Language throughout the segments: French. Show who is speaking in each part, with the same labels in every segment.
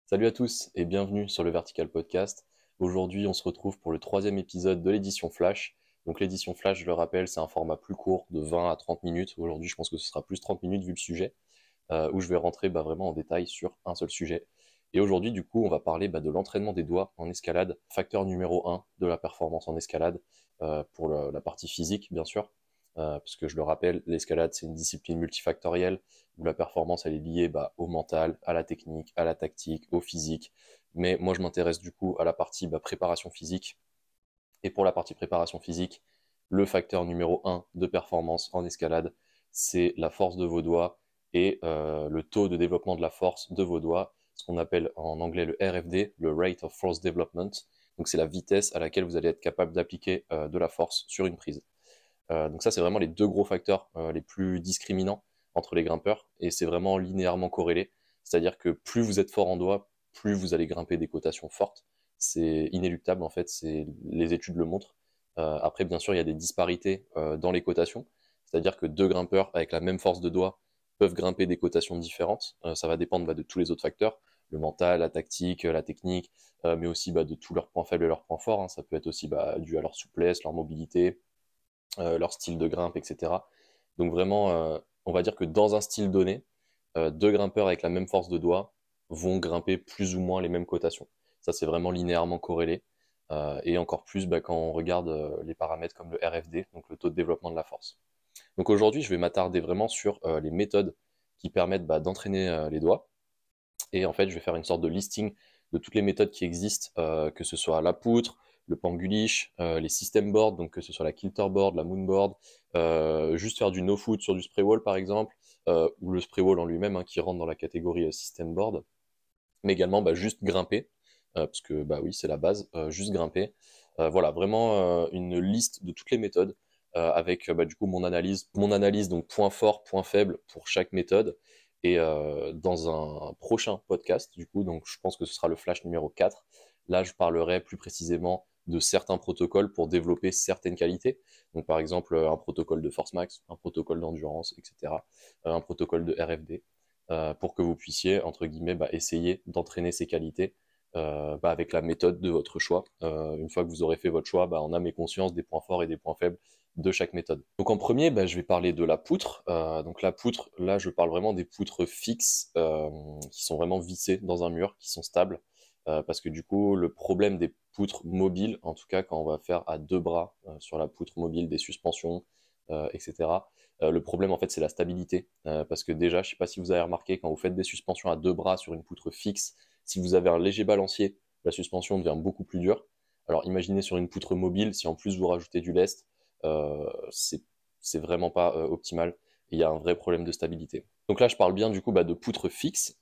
Speaker 1: Salut à tous et bienvenue sur le Vertical Podcast. Aujourd'hui, on se retrouve pour le troisième épisode de l'édition Flash. Donc l'édition Flash, je le rappelle, c'est un format plus court de 20 à 30 minutes. Aujourd'hui, je pense que ce sera plus 30 minutes vu le sujet, où je vais rentrer vraiment en détail sur un seul sujet. Et aujourd'hui, du coup, on va parler de l'entraînement des doigts en escalade, facteur numéro un de la performance en escalade, pour la partie physique, bien sûr. Parce que je le rappelle, l'escalade, c'est une discipline multifactorielle où la performance, elle est liée au mental, à la technique, à la tactique, au physique. Mais moi, je m'intéresse du coup à la partie préparation physique. Et pour la partie préparation physique, le facteur numéro un de performance en escalade, c'est la force de vos doigts et le taux de développement de la force de vos doigts, ce qu'on appelle en anglais le RFD, le Rate of Force Development. Donc c'est la vitesse à laquelle vous allez être capable d'appliquer de la force sur une prise. Donc ça, c'est vraiment les deux gros facteurs les plus discriminants entre les grimpeurs, et c'est vraiment linéairement corrélé. C'est-à-dire que plus vous êtes fort en doigts, plus vous allez grimper des cotations fortes. C'est inéluctable en fait, les études le montrent. Après, bien sûr, il y a des disparités dans les cotations. C'est-à-dire que deux grimpeurs avec la même force de doigt peuvent grimper des cotations différentes. Ça va dépendre de tous les autres facteurs, le mental, la tactique, la technique, mais aussi de tous leurs points faibles et leurs points forts, hein. Ça peut être aussi dû à leur souplesse, leur mobilité, leur style de grimpe, etc. Donc vraiment, on va dire que dans un style donné, deux grimpeurs avec la même force de doigt vont grimper plus ou moins les mêmes cotations. Ça, c'est vraiment linéairement corrélé. Et encore plus quand on regarde les paramètres comme le RFD, donc le taux de développement de la force. Donc aujourd'hui, je vais m'attarder vraiment sur les méthodes qui permettent d'entraîner les doigts. Et en fait, je vais faire une sorte de listing de toutes les méthodes qui existent, que ce soit la poutre, le panguliche, les system boards, donc que ce soit la kilter board, la moon board, juste faire du no foot sur du spray wall par exemple, ou le spray wall en lui-même, hein, qui rentre dans la catégorie system board, mais également juste grimper, parce que oui, c'est la base, juste grimper. Voilà, vraiment une liste de toutes les méthodes, avec du coup mon analyse, donc point fort, point faible pour chaque méthode. Et dans un prochain podcast, du coup, donc je pense que ce sera le flash numéro 4, là je parlerai plus précisément de certains protocoles pour développer certaines qualités. Donc par exemple un protocole de force max, un protocole d'endurance, etc. Un protocole de RFD, pour que vous puissiez, entre guillemets, essayer d'entraîner ces qualités avec la méthode de votre choix. Une fois que vous aurez fait votre choix, en âme et conscience des points forts et des points faibles de chaque méthode. Donc en premier, je vais parler de la poutre. Donc la poutre, là, je parle vraiment des poutres fixes, qui sont vraiment vissées dans un mur, qui sont stables. Parce que du coup, le problème des poutres mobiles, en tout cas quand on va faire à deux bras sur la poutre mobile des suspensions, etc., le problème, en fait, c'est la stabilité. Parce que déjà, je ne sais pas si vous avez remarqué, quand vous faites des suspensions à deux bras sur une poutre fixe, si vous avez un léger balancier, la suspension devient beaucoup plus dure. Alors imaginez sur une poutre mobile, si en plus vous rajoutez du lest, c'est vraiment pas optimal. Il y a un vrai problème de stabilité. Donc là, je parle bien du coup de poutres fixes,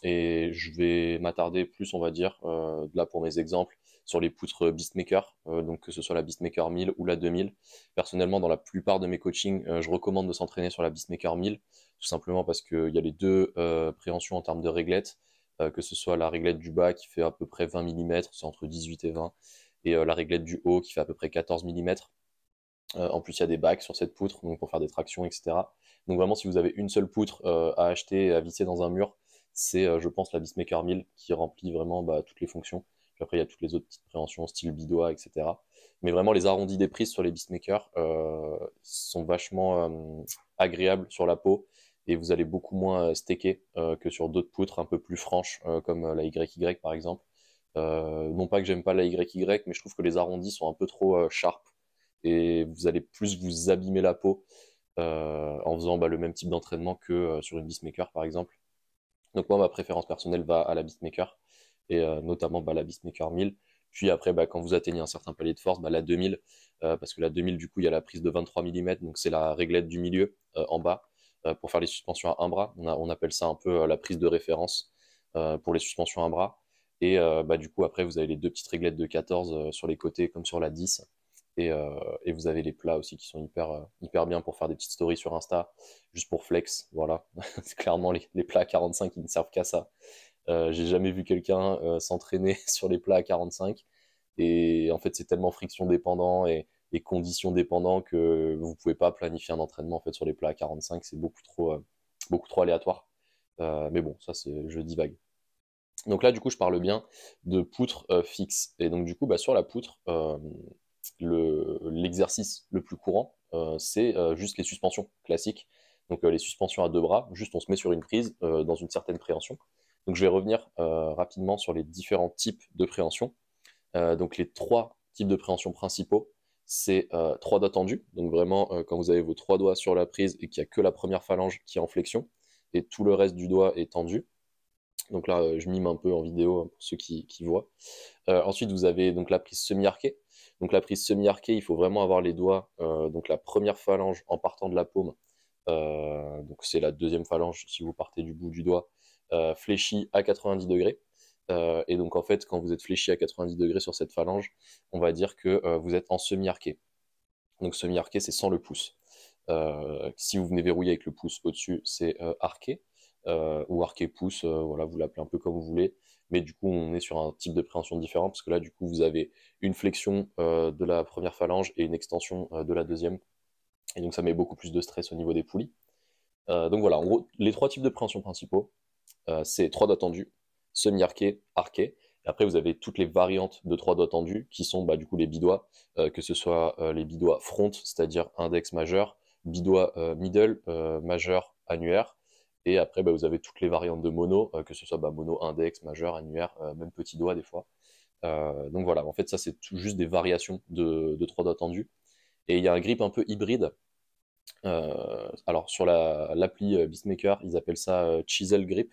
Speaker 1: et je vais m'attarder plus, on va dire, là pour mes exemples, sur les poutres Beastmaker, donc que ce soit la Beastmaker 1000 ou la 2000. Personnellement, dans la plupart de mes coachings, je recommande de s'entraîner sur la Beastmaker 1000, tout simplement parce qu'il y a les deux préhensions en termes de réglettes, que ce soit la réglette du bas qui fait à peu près 20 mm, c'est entre 18 et 20, et la réglette du haut qui fait à peu près 14 mm. En plus, il y a des bacs sur cette poutre, donc pour faire des tractions, etc. Donc vraiment, si vous avez une seule poutre à acheter et à visser dans un mur, c'est, je pense, la Beastmaker 1000 qui remplit vraiment toutes les fonctions. Puis après, il y a toutes les autres petites préhensions, style bidois, etc. Mais vraiment, les arrondis des prises sur les Beastmaker sont vachement agréables sur la peau, et vous allez beaucoup moins stacker que sur d'autres poutres un peu plus franches, comme la YY par exemple. Non pas que j'aime pas la YY, mais je trouve que les arrondis sont un peu trop sharp, et vous allez plus vous abîmer la peau en faisant le même type d'entraînement que sur une Beastmaker par exemple. Donc moi, ma préférence personnelle va à la Beastmaker, et notamment la Beastmaker 1000. Puis après, quand vous atteignez un certain palier de force, la 2000, parce que la 2000, du coup, il y a la prise de 23 mm, donc c'est la réglette du milieu en bas, pour faire les suspensions à un bras. On appelle ça un peu la prise de référence pour les suspensions à un bras. Et du coup, après, vous avez les deux petites réglettes de 14 sur les côtés, comme sur la 10. Et vous avez les plats aussi qui sont hyper bien pour faire des petites stories sur Insta, juste pour flex, voilà. C'est clairement les plats à 45 qui ne servent qu'à ça. J'ai jamais vu quelqu'un s'entraîner sur les plats à 45. Et en fait, c'est tellement friction dépendant et conditions dépendant que vous pouvez pas planifier un entraînement en fait sur les plats à 45. C'est beaucoup trop aléatoire. Mais bon, ça, je divague. Donc là, du coup, je parle bien de poutre fixe. Et donc, du coup, sur la poutre, l'exercice le plus courant, c'est juste les suspensions classiques. Donc, les suspensions à deux bras, juste on se met sur une prise dans une certaine préhension. Donc, je vais revenir rapidement sur les différents types de préhension. Donc, les trois types de préhension principaux, c'est trois doigts tendus. Donc, vraiment, quand vous avez vos trois doigts sur la prise et qu'il n'y a que la première phalange qui est en flexion, et tout le reste du doigt est tendu. Donc là, je mime un peu en vidéo pour ceux qui voient. Ensuite, vous avez donc la prise semi-arquée. Donc la prise semi-arquée, il faut vraiment avoir les doigts, donc la première phalange en partant de la paume, donc c'est la deuxième phalange si vous partez du bout du doigt, fléchie à 90 degrés. Et donc en fait, quand vous êtes fléchi à 90 degrés sur cette phalange, on va dire que vous êtes en semi-arqué. Donc semi-arqué, c'est sans le pouce. Si vous venez verrouiller avec le pouce au-dessus, c'est arqué, ou arqué pouce, voilà, vous l'appelez un peu comme vous voulez. Mais du coup, on est sur un type de préhension différent, parce que là, du coup, vous avez une flexion de la première phalange et une extension de la deuxième. Et donc, ça met beaucoup plus de stress au niveau des poulies. Donc voilà, en gros, les trois types de préhension principaux, c'est trois doigts tendus, semi-arqué, arqué. Et après, vous avez toutes les variantes de trois doigts tendus qui sont du coup les bidois, que ce soit les bidois front, c'est-à-dire index majeur, bidois middle, majeur, annulaire. Et après, vous avez toutes les variantes de mono, que ce soit mono, index, majeur, annulaire, même petit doigt des fois. Donc voilà, en fait, ça c'est juste des variations de trois doigts tendus. Et il y a un grip un peu hybride. Alors sur l'appli Beastmaker, ils appellent ça chisel grip.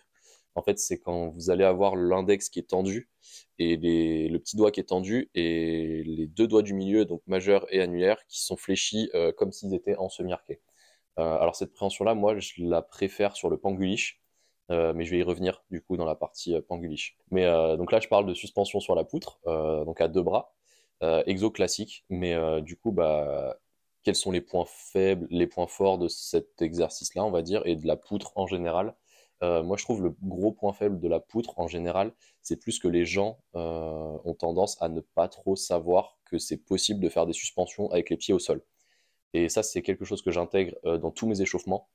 Speaker 1: En fait, c'est quand vous allez avoir l'index qui est tendu et le petit doigt qui est tendu et les deux doigts du milieu, donc majeur et annulaire, qui sont fléchis comme s'ils étaient en semi-arqué. Alors cette préhension-là, moi, je la préfère sur le Pangulish, mais je vais y revenir du coup dans la partie Pangulish. Mais donc là, je parle de suspension sur la poutre, donc à deux bras, exo classique, mais du coup, quels sont les points faibles, les points forts de cet exercice-là, on va dire, et de la poutre en général. Moi, je trouve le gros point faible de la poutre en général, c'est plus que les gens ont tendance à ne pas trop savoir que c'est possible de faire des suspensions avec les pieds au sol. Et ça, c'est quelque chose que j'intègre dans tous mes échauffements,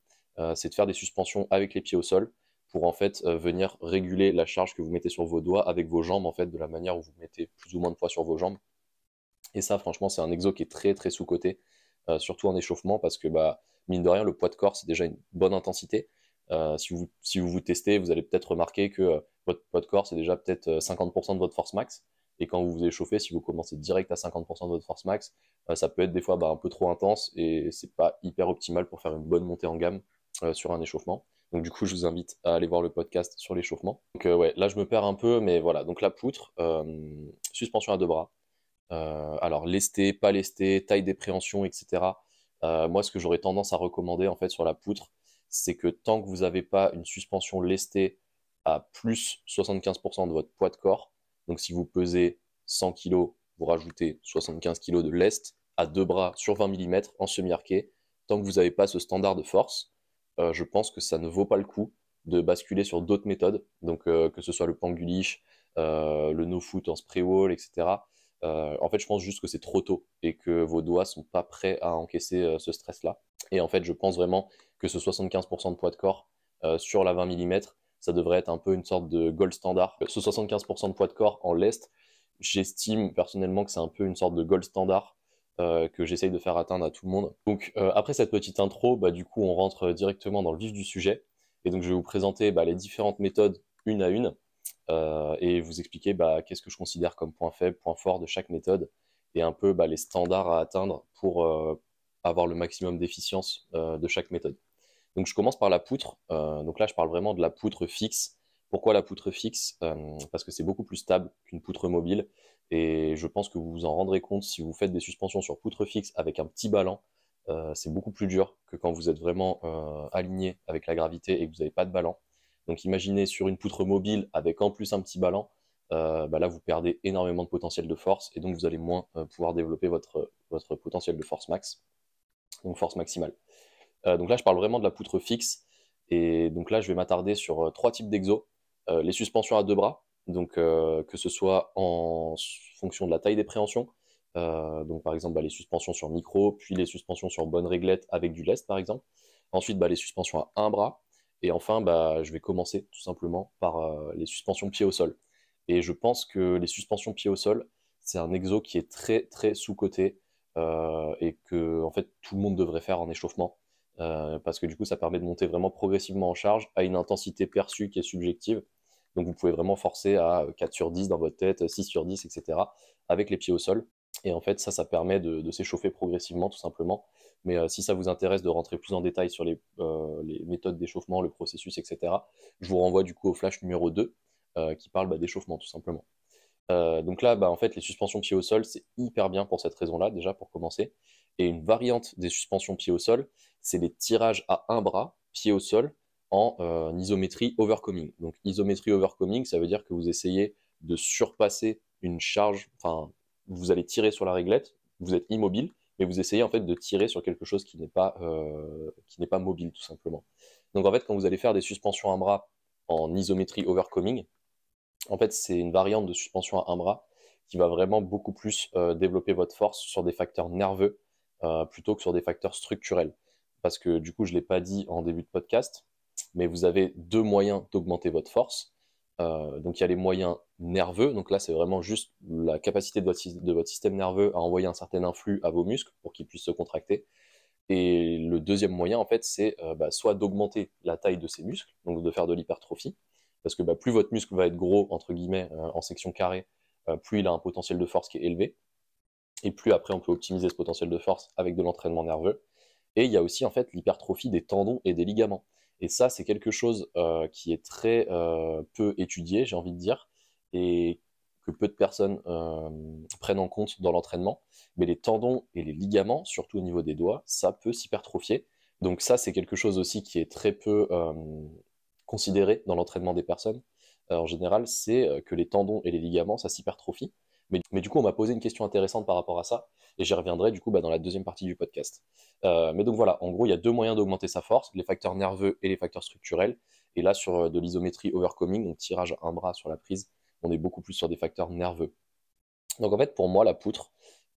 Speaker 1: c'est de faire des suspensions avec les pieds au sol pour en fait venir réguler la charge que vous mettez sur vos doigts avec vos jambes, en fait, de la manière où vous mettez plus ou moins de poids sur vos jambes. Et ça, franchement, c'est un exo qui est très très sous-coté, surtout en échauffement, parce que mine de rien, le poids de corps, c'est déjà une bonne intensité. Si vous testez, vous allez peut-être remarquer que votre poids de corps, c'est déjà peut-être 50% de votre force max. Et quand vous vous échauffez, si vous commencez direct à 50% de votre force max, ça peut être des fois un peu trop intense et c'est pas hyper optimal pour faire une bonne montée en gamme sur un échauffement. Donc du coup, je vous invite à aller voir le podcast sur l'échauffement. Donc ouais, là je me perds un peu, mais voilà. Donc la poutre, suspension à deux bras. Alors lesté, pas lesté, taille des préhensions, etc. Moi, ce que j'aurais tendance à recommander en fait sur la poutre, c'est que tant que vous n'avez pas une suspension lestée à plus 75% de votre poids de corps, donc si vous pesez 100 kg, vous rajoutez 75 kg de lest à deux bras sur 20 mm en semi-arqué, tant que vous n'avez pas ce standard de force, je pense que ça ne vaut pas le coup de basculer sur d'autres méthodes, donc que ce soit le pangulish, le no-foot en spray wall, etc. En fait, je pense juste que c'est trop tôt et que vos doigts sont pas prêts à encaisser ce stress-là. Et en fait, je pense vraiment que ce 75% de poids de corps sur la 20 mm, ça devrait être un peu une sorte de gold standard. Ce 75% de poids de corps en lest, j'estime personnellement que c'est un peu une sorte de gold standard que j'essaye de faire atteindre à tout le monde. Donc après cette petite intro, du coup on rentre directement dans le vif du sujet. Et donc je vais vous présenter les différentes méthodes une à une et vous expliquer qu'est-ce que je considère comme point faible, point fort de chaque méthode et un peu les standards à atteindre pour avoir le maximum d'efficience de chaque méthode. Donc je commence par la poutre. Donc là je parle vraiment de la poutre fixe. Pourquoi la poutre fixe? Parce que c'est beaucoup plus stable qu'une poutre mobile et je pense que vous vous en rendrez compte si vous faites des suspensions sur poutre fixe avec un petit ballant. C'est beaucoup plus dur que quand vous êtes vraiment aligné avec la gravité et que vous n'avez pas de ballant. Donc imaginez sur une poutre mobile avec en plus un petit ballant, là vous perdez énormément de potentiel de force et donc vous allez moins pouvoir développer votre potentiel de force max, donc force maximale. Donc là je parle vraiment de la poutre fixe et donc là je vais m'attarder sur trois types d'exos. Les suspensions à deux bras, donc que ce soit en fonction de la taille des préhensions, donc par exemple les suspensions sur micro, puis les suspensions sur bonne réglette avec du lest par exemple. Ensuite les suspensions à un bras Et enfin, je vais commencer tout simplement par les suspensions pied au sol. Et je pense que les suspensions pied au sol, c'est un exo qui est très très sous-coté et que en fait tout le monde devrait faire en échauffement parce que du coup ça permet de monter vraiment progressivement en charge à une intensité perçue qui est subjective. Donc vous pouvez vraiment forcer à 4 sur 10 dans votre tête, 6 sur 10, etc. avec les pieds au sol. Et en fait ça permet de s'échauffer progressivement tout simplement. Mais si ça vous intéresse de rentrer plus en détail sur les méthodes d'échauffement, le processus, etc., je vous renvoie du coup au flash numéro 2 qui parle d'échauffement tout simplement. Donc là, en fait, les suspensions pieds au sol, c'est hyper bien pour cette raison-là, déjà pour commencer. Et une variante des suspensions pieds au sol, c'est les tirages à un bras, pied au sol, en isométrie overcoming. Donc isométrie overcoming, ça veut dire que vous essayez de surpasser une charge, enfin, vous allez tirer sur la réglette, vous êtes immobile, mais vous essayez en fait de tirer sur quelque chose qui n'est pas mobile tout simplement. Donc en fait, quand vous allez faire des suspensions à un bras en isométrie overcoming, en fait, c'est une variante de suspension à un bras qui va vraiment beaucoup plus développer votre force sur des facteurs nerveux plutôt que sur des facteurs structurels. Parce que du coup, je ne l'ai pas dit en début de podcast, mais vous avez deux moyens d'augmenter votre force. Donc il y a les moyens nerveux, donc là c'est vraiment juste la capacité de votre système nerveux à envoyer un certain influx à vos muscles pour qu'ils puissent se contracter. Et le deuxième moyen, en fait, c'est soit d'augmenter la taille de ces muscles, donc de faire de l'hypertrophie, parce que plus votre muscle va être gros, entre guillemets, en section carrée, plus il a un potentiel de force qui est élevé, et plus après on peut optimiser ce potentiel de force avec de l'entraînement nerveux. Et il y a aussi en fait l'hypertrophie des tendons et des ligaments. Et ça, c'est quelque chose qui est très peu étudié, j'ai envie de dire, et que peu de personnes prennent en compte dans l'entraînement. Mais les tendons et les ligaments, surtout au niveau des doigts, ça peut s'hypertrophier. Donc ça, c'est quelque chose aussi qui est très peu considéré dans l'entraînement des personnes. En général, c'est que les tendons et les ligaments, ça s'hypertrophie. Mais du coup, on m'a posé une question intéressante par rapport à ça, et j'y reviendrai du coup dans la deuxième partie du podcast. Mais donc voilà, en gros, il y a deux moyens d'augmenter sa force, les facteurs nerveux et les facteurs structurels. Et là, sur de l'isométrie overcoming, donc tirage à un bras sur la prise, on est beaucoup plus sur des facteurs nerveux. Donc en fait, pour moi, la poutre,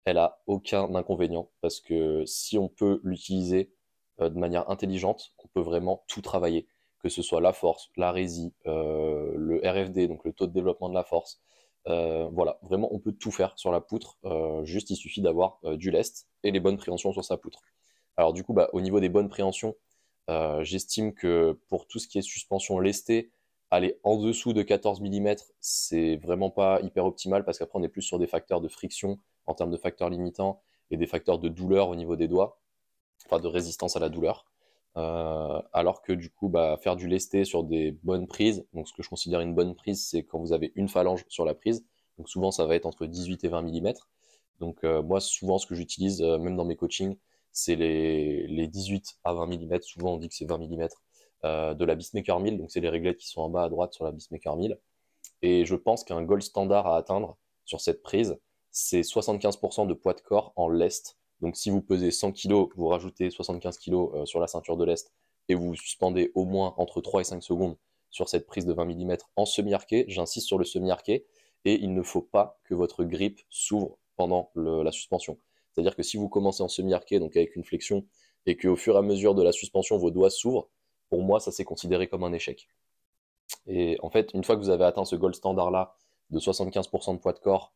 Speaker 1: elle a aucun inconvénient, parce que si on peut l'utiliser de manière intelligente, on peut vraiment tout travailler, que ce soit la force, la résie, le RFD, donc le taux de développement de la force. Voilà, vraiment, on peut tout faire sur la poutre. Juste, il suffit d'avoir du lest et les bonnes préhensions sur sa poutre. Alors du coup, au niveau des bonnes préhensions, j'estime que pour tout ce qui est suspension lestée, aller en dessous de 14 mm, c'est vraiment pas hyper optimal parce qu'après, on est plus sur des facteurs de friction en termes de facteurs limitants et des facteurs de douleur au niveau des doigts, enfin de résistance à la douleur. Alors que du coup, faire du lesté sur des bonnes prises, donc ce que je considère une bonne prise, c'est quand vous avez une phalange sur la prise, donc souvent ça va être entre 18 et 20 mm. Donc moi, souvent, ce que j'utilise, même dans mes coachings, c'est les 18 à 20 mm, souvent on dit que c'est 20 mm, de la Beastmaker 1000, donc c'est les réglettes qui sont en bas à droite sur la Beastmaker 1000. Et je pense qu'un gold standard à atteindre sur cette prise, c'est 75% de poids de corps en lest. Donc si vous pesez 100 kg, vous rajoutez 75 kg sur la ceinture de lest et vous suspendez au moins entre 3 et 5 secondes sur cette prise de 20 mm en semi-arqué, j'insiste sur le semi-arqué, et il ne faut pas que votre grip s'ouvre pendant la suspension. C'est-à-dire que si vous commencez en semi-arqué, donc avec une flexion, et qu'au fur et à mesure de la suspension, vos doigts s'ouvrent, pour moi, ça c'est considéré comme un échec. Et en fait, une fois que vous avez atteint ce gold standard-là de 75% de poids de corps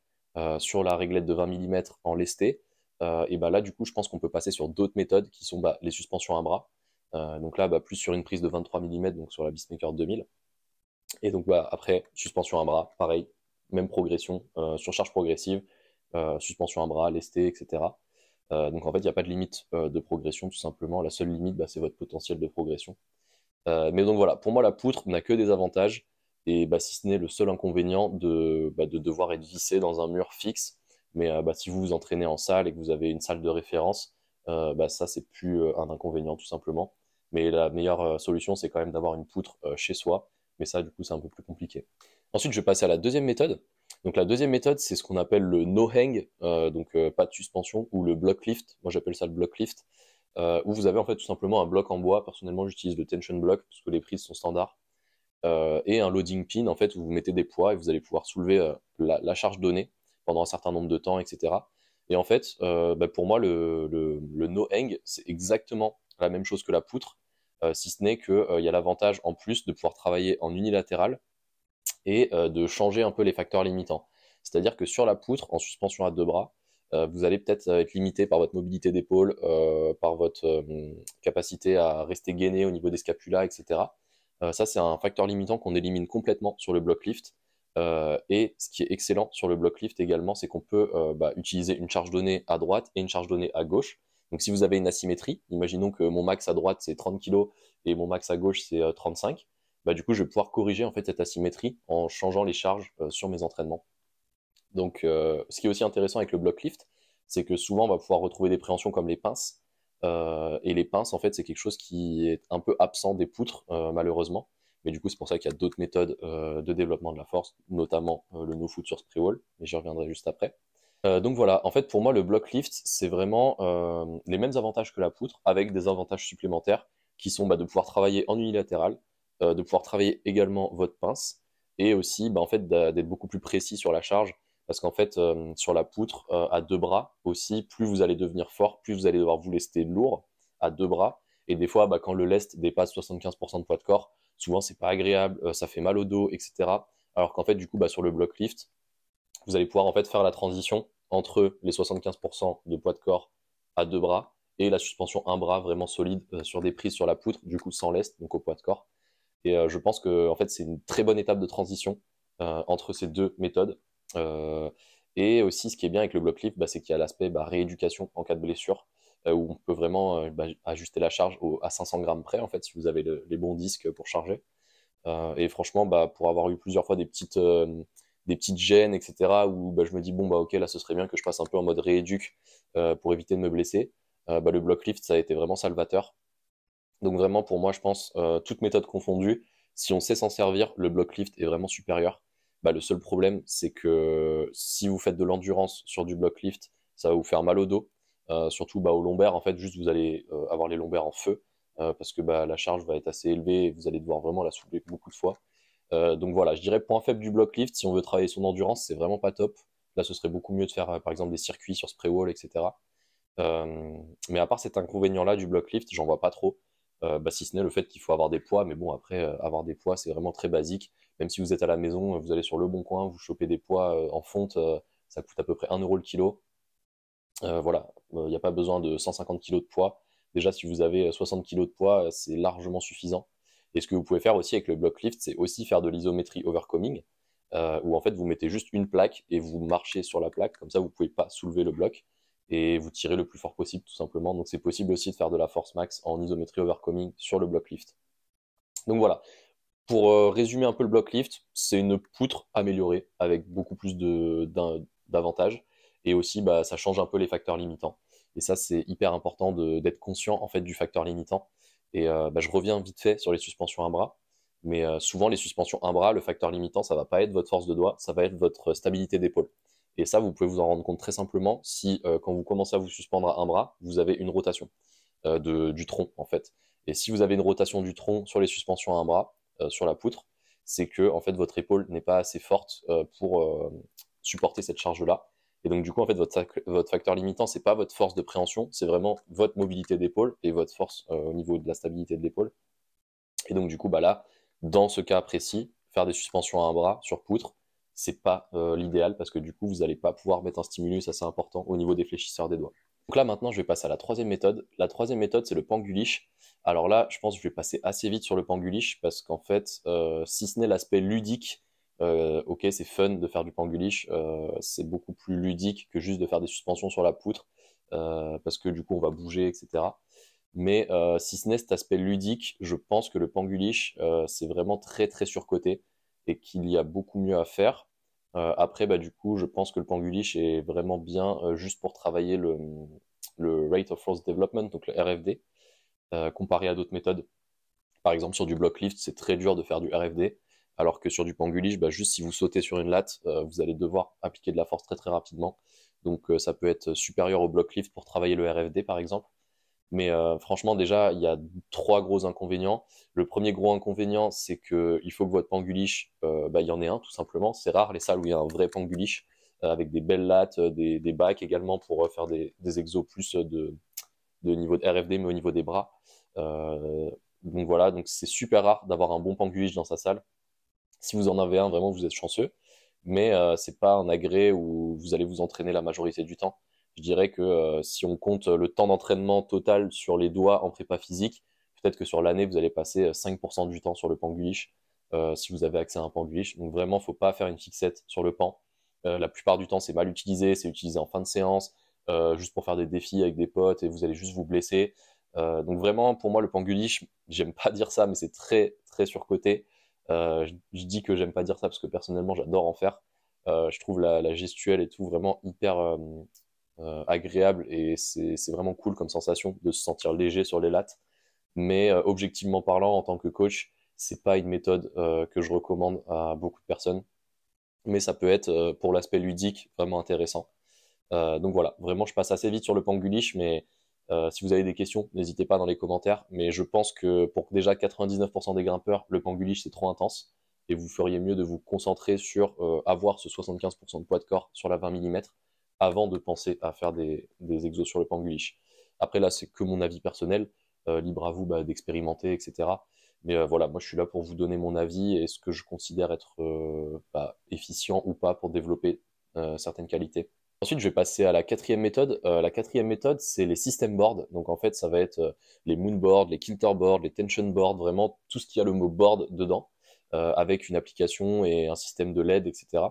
Speaker 1: sur la réglette de 20 mm en lesté, et là, du coup, je pense qu'on peut passer sur d'autres méthodes qui sont les suspensions à bras. Donc là, plus sur une prise de 23 mm, donc sur la Beastmaker 2000. Et donc après, suspension à bras, pareil, même progression, surcharge progressive, suspension à bras, lesté, etc. Donc en fait, il n'y a pas de limite de progression, tout simplement. La seule limite, c'est votre potentiel de progression. Mais donc voilà, pour moi, la poutre n'a que des avantages, et si ce n'est le seul inconvénient de devoir être vissé dans un mur fixe. Mais si vous vous entraînez en salle et que vous avez une salle de référence, ça, c'est plus un inconvénient, tout simplement. Mais la meilleure solution, c'est quand même d'avoir une poutre chez soi. Mais ça, du coup, c'est un peu plus compliqué. Ensuite, je vais passer à la deuxième méthode. Donc la deuxième méthode, c'est ce qu'on appelle le no-hang, donc pas de suspension, ou le block lift. Moi, j'appelle ça le block lift. Où vous avez en fait tout simplement un bloc en bois. Personnellement, j'utilise le tension block parce que les prises sont standards. Et un loading pin en fait où vous mettez des poids et vous allez pouvoir soulever la charge donnée pendant un certain nombre de temps, etc. Et en fait, pour moi, le no hang, c'est exactement la même chose que la poutre, si ce n'est qu'il y a l'avantage en plus de pouvoir travailler en unilatéral et de changer un peu les facteurs limitants. C'est-à-dire que sur la poutre, en suspension à deux bras, vous allez peut-être être limité par votre mobilité d'épaule, par votre capacité à rester gainé au niveau des scapulas, etc. Ça, c'est un facteur limitant qu'on élimine complètement sur le block lift. Et ce qui est excellent sur le block lift également, c'est qu'on peut utiliser une charge donnée à droite et une charge donnée à gauche. Donc si vous avez une asymétrie, imaginons que mon max à droite c'est 30 kg et mon max à gauche c'est 35, du coup je vais pouvoir corriger en fait cette asymétrie en changeant les charges sur mes entraînements. Donc ce qui est aussi intéressant avec le block lift, c'est que souvent on va pouvoir retrouver des préhensions comme les pinces. Et les pinces en fait c'est quelque chose qui est un peu absent des poutres malheureusement. Mais du coup, c'est pour ça qu'il y a d'autres méthodes de développement de la force, notamment le no-foot sur spray wall, mais j'y reviendrai juste après. Donc voilà, en fait, pour moi, le block lift, c'est vraiment les mêmes avantages que la poutre, avec des avantages supplémentaires qui sont de pouvoir travailler en unilatéral, de pouvoir travailler également votre pince, et aussi en fait, d'être beaucoup plus précis sur la charge, parce qu'en fait, sur la poutre, à deux bras aussi, plus vous allez devenir fort, plus vous allez devoir vous lester lourd à deux bras, et des fois, quand le lest dépasse 75% de poids de corps, souvent c'est pas agréable, ça fait mal au dos, etc. Alors qu'en fait, du coup, sur le block lift, vous allez pouvoir en fait faire la transition entre les 75% de poids de corps à deux bras et la suspension un bras vraiment solide sur des prises sur la poutre, du coup sans lest, donc au poids de corps. Et je pense que en fait, c'est une très bonne étape de transition entre ces deux méthodes. Et aussi, ce qui est bien avec le block lift, c'est qu'il y a l'aspect rééducation en cas de blessure, où on peut vraiment ajuster la charge à 500 grammes près, en fait, si vous avez les bons disques pour charger. Et franchement, pour avoir eu plusieurs fois des petites gênes, etc., où je me dis, bon, ok, là, ce serait bien que je passe un peu en mode rééduc pour éviter de me blesser, le block lift, ça a été vraiment salvateur. Donc vraiment, pour moi, je pense, toute méthode confondue, si on sait s'en servir, le block lift est vraiment supérieur. Le seul problème, c'est que si vous faites de l'endurance sur du block lift, ça va vous faire mal au dos, surtout aux lombaires. En fait, juste vous allez avoir les lombaires en feu, parce que la charge va être assez élevée et vous allez devoir vraiment la soulever beaucoup de fois. Donc voilà, je dirais point faible du block lift, si on veut travailler son endurance, c'est vraiment pas top. Là, ce serait beaucoup mieux de faire par exemple des circuits sur spray wall, etc. Mais à part cet inconvénient-là du block lift, j'en vois pas trop. Si ce n'est le fait qu'il faut avoir des poids, mais bon, après, avoir des poids, c'est vraiment très basique. Même si vous êtes à la maison, vous allez sur Le Bon Coin, vous chopez des poids en fonte, ça coûte à peu près 1 euro le kilo. Voilà, il n'y a pas besoin de 150 kg de poids. Déjà, si vous avez 60 kg de poids, c'est largement suffisant. Et ce que vous pouvez faire aussi avec le block lift, c'est aussi faire de l'isométrie overcoming, où en fait vous mettez juste une plaque et vous marchez sur la plaque, comme ça vous ne pouvez pas soulever le bloc et vous tirez le plus fort possible tout simplement. Donc c'est possible aussi de faire de la force max en isométrie overcoming sur le block lift. Donc voilà, pour résumer un peu le block lift, c'est une poutre améliorée avec beaucoup plus d'avantages et aussi ça change un peu les facteurs limitants. Et ça c'est hyper important d'être conscient en fait du facteur limitant. Et je reviens vite fait sur les suspensions un bras, mais souvent les suspensions un bras, le facteur limitant ça va pas être votre force de doigt, ça va être votre stabilité d'épaule. Et ça vous pouvez vous en rendre compte très simplement si quand vous commencez à vous suspendre à un bras, vous avez une rotation du tronc en fait. Et si vous avez une rotation du tronc sur les suspensions à un bras, sur la poutre, c'est que en fait votre épaule n'est pas assez forte pour supporter cette charge-là. Et donc du coup en fait votre facteur limitant c'est pas votre force de préhension, c'est vraiment votre mobilité d'épaule et votre force au niveau de la stabilité de l'épaule. Et donc du coup là, dans ce cas précis, faire des suspensions à un bras sur poutre, c'est pas l'idéal parce que du coup vous n'allez pas pouvoir mettre un stimulus assez important au niveau des fléchisseurs des doigts. Donc là maintenant je vais passer à la troisième méthode. La troisième méthode c'est le panguliche. Alors là je pense que je vais passer assez vite sur le panguliche parce qu'en fait si ce n'est l'aspect ludique, ok c'est fun de faire du panguliche, c'est beaucoup plus ludique que juste de faire des suspensions sur la poutre parce que du coup on va bouger etc. Mais si ce n'est cet aspect ludique, je pense que le panguliche, c'est vraiment très très surcoté et qu'il y a beaucoup mieux à faire. Après, du coup, je pense que le panguliche est vraiment bien juste pour travailler le Rate of Force Development, donc le RFD, comparé à d'autres méthodes. Par exemple, sur du block lift, c'est très dur de faire du RFD, alors que sur du panguliche, juste si vous sautez sur une latte, vous allez devoir appliquer de la force très très rapidement. Donc ça peut être supérieur au block lift pour travailler le RFD, par exemple. Mais franchement, déjà, il y a trois gros inconvénients. Le premier gros inconvénient, c'est qu'il faut que votre panguliche, il y en ait un, tout simplement. C'est rare les salles où il y a un vrai panguliche, avec des belles lattes, des bacs également pour faire des exos plus de niveau de RFD, mais au niveau des bras. Donc voilà, donc c'est super rare d'avoir un bon Pangulich dans sa salle. Si vous en avez un, vraiment, vous êtes chanceux. Mais c'est pas un agrès où vous allez vous entraîner la majorité du temps. Je dirais que si on compte le temps d'entraînement total sur les doigts en prépa physique, peut-être que sur l'année, vous allez passer 5% du temps sur le Pangulich, si vous avez accès à un Pangulich. Donc vraiment, faut pas faire une fixette sur le pan. La plupart du temps, c'est mal utilisé, c'est utilisé en fin de séance, juste pour faire des défis avec des potes et vous allez juste vous blesser. Donc vraiment, pour moi, le Pangulich, j'aime pas dire ça, mais c'est très, très surcoté. Je dis que j'aime pas dire ça parce que personnellement, j'adore en faire. Je trouve la gestuelle et tout vraiment hyper agréable et c'est vraiment cool comme sensation de se sentir léger sur les lattes. Mais objectivement parlant, en tant que coach, c'est pas une méthode que je recommande à beaucoup de personnes. Mais ça peut être pour l'aspect ludique vraiment intéressant. Donc voilà, vraiment, je passe assez vite sur le Pangulich, mais si vous avez des questions, n'hésitez pas dans les commentaires. Mais je pense que pour déjà 99% des grimpeurs, le Pangulich, c'est trop intense. Et vous feriez mieux de vous concentrer sur avoir ce 75% de poids de corps sur la 20 mm avant de penser à faire des exos sur le Pangulich. Après, là, c'est que mon avis personnel. Libre à vous d'expérimenter, etc. Mais voilà, moi, je suis là pour vous donner mon avis et ce que je considère être efficient ou pas pour développer certaines qualités. Ensuite, je vais passer à la quatrième méthode. La quatrième méthode, c'est les system boards. Donc, en fait, ça va être les moon boards, les kilter boards, les tension boards, vraiment tout ce qui a le mot board dedans, avec une application et un système de LED, etc.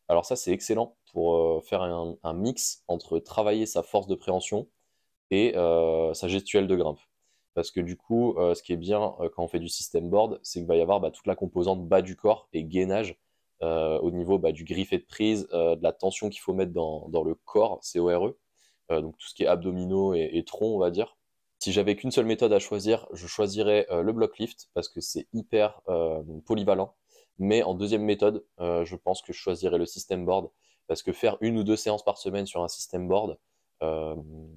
Speaker 1: Alors ça, c'est excellent pour faire un mix entre travailler sa force de préhension et sa gestuelle de grimpe. Parce que du coup, ce qui est bien quand on fait du system board, c'est qu'il va y avoir toute la composante bas du corps et gainage au niveau du griffet de prise, de la tension qu'il faut mettre dans le corps, CORE, donc tout ce qui est abdominaux et tronc, on va dire. Si j'avais qu'une seule méthode à choisir, je choisirais le block lift parce que c'est hyper polyvalent. Mais en deuxième méthode, je pense que je choisirais le system board parce que faire une ou deux séances par semaine sur un system board, euh,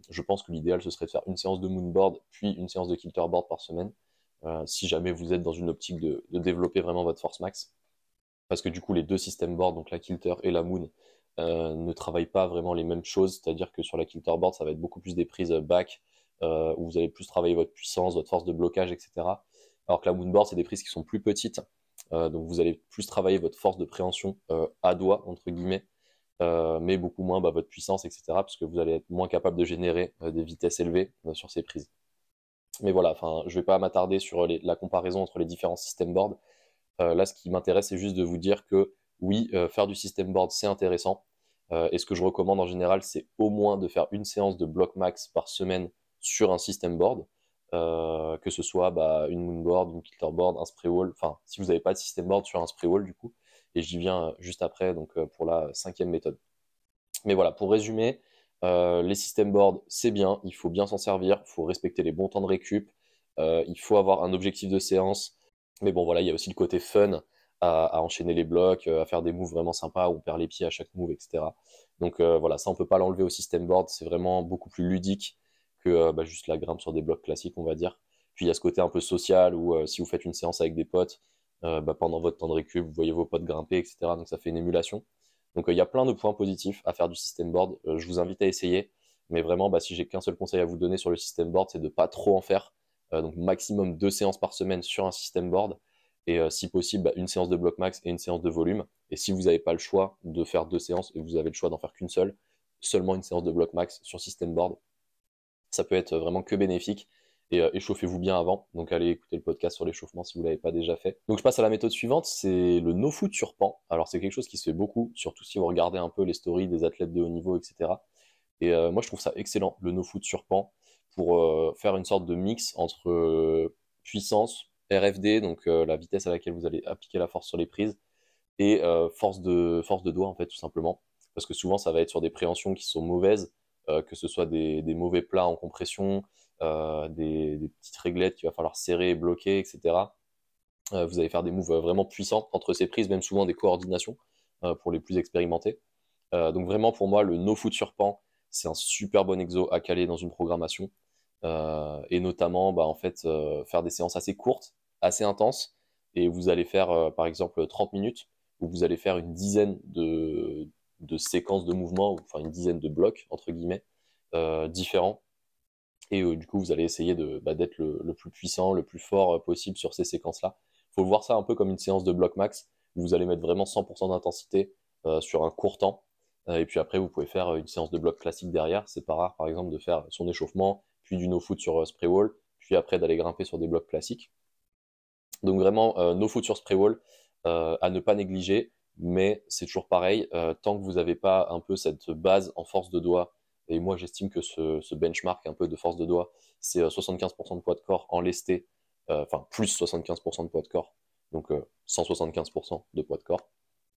Speaker 1: je pense que l'idéal ce serait de faire une séance de moonboard puis une séance de kilterboard par semaine, si jamais vous êtes dans une optique de développer vraiment votre force max. Parce que du coup, les deux system boards, donc la kilter et la moon, ne travaillent pas vraiment les mêmes choses. C'est-à-dire que sur la kilter board, ça va être beaucoup plus des prises back, où vous allez plus travailler votre puissance, votre force de blocage, etc. Alors que la moonboard, c'est des prises qui sont plus petites. Donc vous allez plus travailler votre force de préhension à doigt, entre guillemets, mais beaucoup moins votre puissance, etc. Parce que vous allez être moins capable de générer des vitesses élevées sur ces prises. Mais voilà, enfin, je ne vais pas m'attarder sur la comparaison entre les différents system boards. Là, ce qui m'intéresse, c'est juste de vous dire que oui, faire du system board, c'est intéressant. Et ce que je recommande en général, c'est au moins de faire une séance de block max par semaine sur un system board, que ce soit une moonboard, une kilterboard, un spray wall. Enfin, si vous n'avez pas de system board sur un spray wall, du coup. Et j'y viens juste après, donc pour la cinquième méthode. Mais voilà, pour résumer, les system boards, c'est bien, il faut bien s'en servir, il faut respecter les bons temps de récup, il faut avoir un objectif de séance. Mais bon, voilà, il y a aussi le côté fun à enchaîner les blocs, à faire des moves vraiment sympas où on perd les pieds à chaque move, etc. Donc voilà, ça, on peut pas l'enlever au system board, c'est vraiment beaucoup plus ludique que juste la grimpe sur des blocs classiques, on va dire. Puis il y a ce côté un peu social où si vous faites une séance avec des potes, pendant votre temps de récup, vous voyez vos potes grimper, etc. Donc ça fait une émulation. Donc il y a plein de points positifs à faire du system board. Je vous invite à essayer. Mais vraiment, si j'ai qu'un seul conseil à vous donner sur le system board, c'est de ne pas trop en faire. Donc maximum 2 séances par semaine sur un system board. Et si possible, une séance de bloc max et une séance de volume. Et si vous n'avez pas le choix de faire 2 séances et vous avez le choix d'en faire qu'une seule, seulement une séance de bloc max sur system board. Ça peut être vraiment que bénéfique. Et échauffez-vous bien avant. Donc allez écouter le podcast sur l'échauffement si vous ne l'avez pas déjà fait. Donc je passe à la méthode suivante, c'est le no foot sur pan. Alors c'est quelque chose qui se fait beaucoup, surtout si vous regardez un peu les stories des athlètes de haut niveau, etc. Et moi je trouve ça excellent, le no foot sur pan, pour faire une sorte de mix entre puissance, RFD, donc la vitesse à laquelle vous allez appliquer la force sur les prises, et force de doigt en fait tout simplement. Parce que souvent ça va être sur des préhensions qui sont mauvaises, que ce soit des mauvais plats en compression, des petites réglettes qu'il va falloir serrer et bloquer, etc. Vous allez faire des moves vraiment puissants entre ces prises, même souvent des coordinations pour les plus expérimentés. Donc vraiment pour moi le no foot sur pan, c'est un super bon exo à caler dans une programmation. Et notamment en fait faire des séances assez courtes, assez intenses, et vous allez faire par exemple 30 minutes où vous allez faire une dizaine de séquences de mouvements, enfin une dizaine de blocs entre guillemets différents, Et du coup, vous allez essayer d'être le plus puissant, le plus fort possible sur ces séquences-là. Il faut voir ça un peu comme une séance de bloc max, où vous allez mettre vraiment 100% d'intensité sur un court temps. Et puis après, vous pouvez faire une séance de bloc classique derrière. C'est pas rare, par exemple, de faire son échauffement, puis du no-foot sur spray wall, puis après d'aller grimper sur des blocs classiques. Donc vraiment, no-foot sur spray wall, à ne pas négliger, mais c'est toujours pareil, tant que vous n'avez pas un peu cette base en force de doigt, et moi j'estime que ce benchmark un peu de force de doigt, c'est 75% de poids de corps en lesté, enfin plus 75% de poids de corps, donc 175% de poids de corps,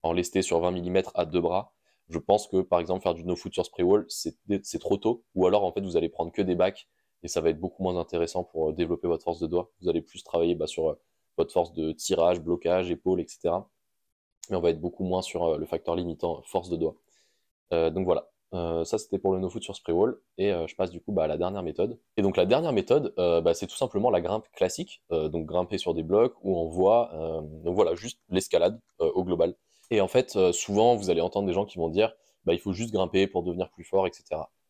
Speaker 1: en lesté sur 20 mm à deux bras. Je pense que par exemple faire du no-foot sur spray wall, c'est trop tôt, ou alors en fait vous allez prendre que des bacs, et ça va être beaucoup moins intéressant pour développer votre force de doigt. Vous allez plus travailler sur votre force de tirage, blocage, épaule, etc. Mais on va être beaucoup moins sur le facteur limitant force de doigt. Donc voilà, ça c'était pour le no-foot sur spray wall, et je passe du coup à la dernière méthode. Et donc la dernière méthode, c'est tout simplement la grimpe classique, donc grimper sur des blocs où on voit, donc voilà, juste l'escalade au global. Et en fait, souvent vous allez entendre des gens qui vont dire, il faut juste grimper pour devenir plus fort, etc.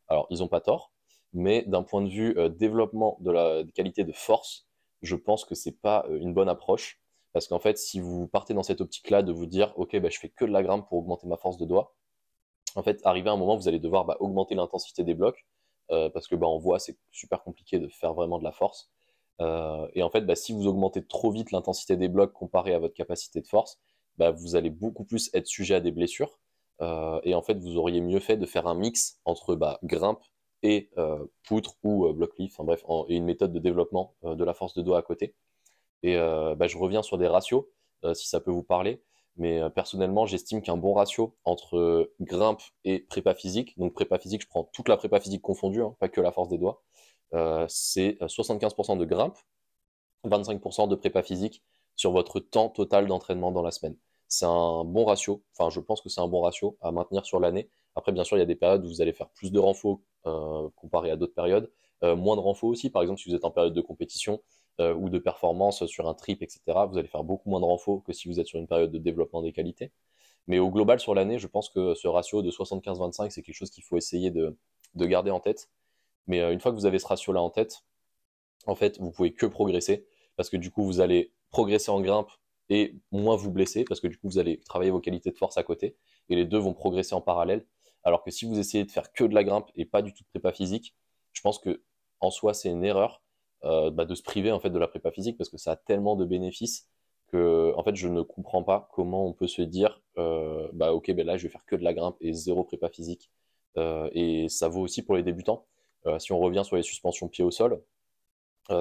Speaker 1: Alors ils n'ont pas tort, mais d'un point de vue développement de la qualité de force, je pense que c'est pas une bonne approche. Parce qu'en fait, si vous partez dans cette optique-là de vous dire, ok, je fais que de la grimpe pour augmenter ma force de doigt, en fait, arrivé à un moment, vous allez devoir augmenter l'intensité des blocs, parce que on voit, c'est super compliqué de faire vraiment de la force. Et en fait, si vous augmentez trop vite l'intensité des blocs comparé à votre capacité de force, vous allez beaucoup plus être sujet à des blessures. Et en fait, vous auriez mieux fait de faire un mix entre grimpe et poutre ou bloc lift, enfin bref, et une méthode de développement de la force de doigt à côté. Et je reviens sur des ratios, si ça peut vous parler. Mais personnellement, j'estime qu'un bon ratio entre grimpe et prépa physique, donc prépa physique, je prends toute la prépa physique confondue, hein, pas que la force des doigts, c'est 75% de grimpe, 25% de prépa physique sur votre temps total d'entraînement dans la semaine. C'est un bon ratio, enfin je pense que c'est un bon ratio à maintenir sur l'année. Après, bien sûr, il y a des périodes où vous allez faire plus de renfo comparé à d'autres périodes, moins de renfo aussi, par exemple si vous êtes en période de compétition ou de performance sur un trip, etc., vous allez faire beaucoup moins de renfo que si vous êtes sur une période de développement des qualités. Mais au global, sur l'année, je pense que ce ratio de 75-25, c'est quelque chose qu'il faut essayer de garder en tête. Mais une fois que vous avez ce ratio-là en tête, en fait, vous pouvez que progresser parce que du coup, vous allez progresser en grimpe et moins vous blesser parce que du coup, vous allez travailler vos qualités de force à côté et les deux vont progresser en parallèle. Alors que si vous essayez de faire que de la grimpe et pas du tout de prépa physique, je pense que en soi, c'est une erreur de se priver en fait de la prépa physique parce que ça a tellement de bénéfices que en fait, je ne comprends pas comment on peut se dire ok, là, je vais faire que de la grimpe et zéro prépa physique. Et ça vaut aussi pour les débutants. Si on revient sur les suspensions pieds au sol,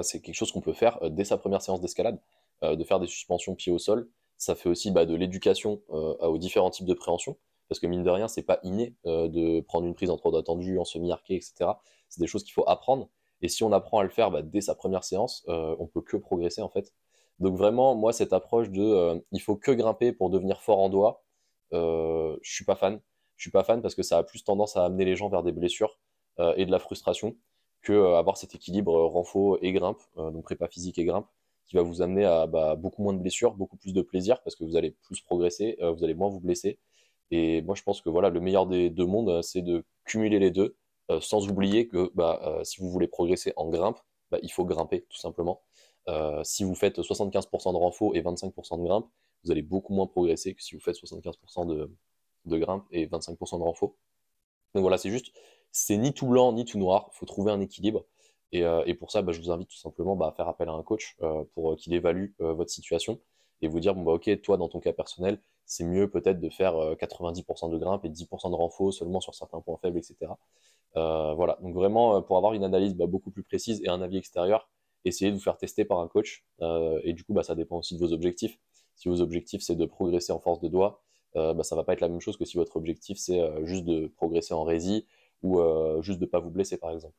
Speaker 1: c'est quelque chose qu'on peut faire dès sa première séance d'escalade, de faire des suspensions pieds au sol. Ça fait aussi de l'éducation aux différents types de préhension, parce que mine de rien, c'est pas inné de prendre une prise en trois doigts tendus, en semi-arqué, etc. C'est des choses qu'il faut apprendre. Et si on apprend à le faire dès sa première séance, on peut que progresser en fait. Donc vraiment, moi, cette approche de il faut que grimper pour devenir fort en doigt, je suis pas fan. Je suis pas fan parce que ça a plus tendance à amener les gens vers des blessures et de la frustration que avoir cet équilibre renfo et grimpe, donc prépa physique et grimpe, qui va vous amener à beaucoup moins de blessures, beaucoup plus de plaisir parce que vous allez plus progresser, vous allez moins vous blesser. Et moi, je pense que voilà, le meilleur des deux mondes, c'est de cumuler les deux, sans oublier que si vous voulez progresser en grimpe, il faut grimper tout simplement. Si vous faites 75% de renfo et 25% de grimpe, vous allez beaucoup moins progresser que si vous faites 75% de grimpe et 25% de renfo. Donc voilà, c'est ni tout blanc ni tout noir. Il faut trouver un équilibre. Et pour ça, je vous invite tout simplement à faire appel à un coach pour qu'il évalue votre situation et vous dire, ok, toi, dans ton cas personnel, c'est mieux peut-être de faire 90% de grimpe et 10% de renfo seulement sur certains points faibles, etc. Voilà, donc vraiment, pour avoir une analyse beaucoup plus précise et un avis extérieur, essayez de vous faire tester par un coach. Et du coup, ça dépend aussi de vos objectifs. Si vos objectifs, c'est de progresser en force de doigt, ça va pas être la même chose que si votre objectif, c'est juste de progresser en rési ou juste de pas vous blesser, par exemple.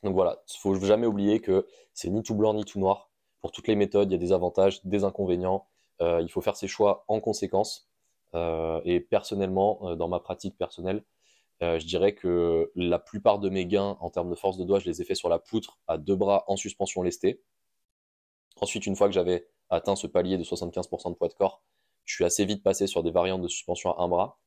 Speaker 1: Donc voilà, il faut jamais oublier que c'est ni tout blanc ni tout noir. Pour toutes les méthodes, il y a des avantages, des inconvénients. Il faut faire ses choix en conséquence. Et personnellement, dans ma pratique personnelle, je dirais que la plupart de mes gains en termes de force de doigt, je les ai fait sur la poutre à deux bras en suspension lestée. Ensuite, une fois que j'avais atteint ce palier de 75% de poids de corps, je suis assez vite passé sur des variantes de suspension à un bras.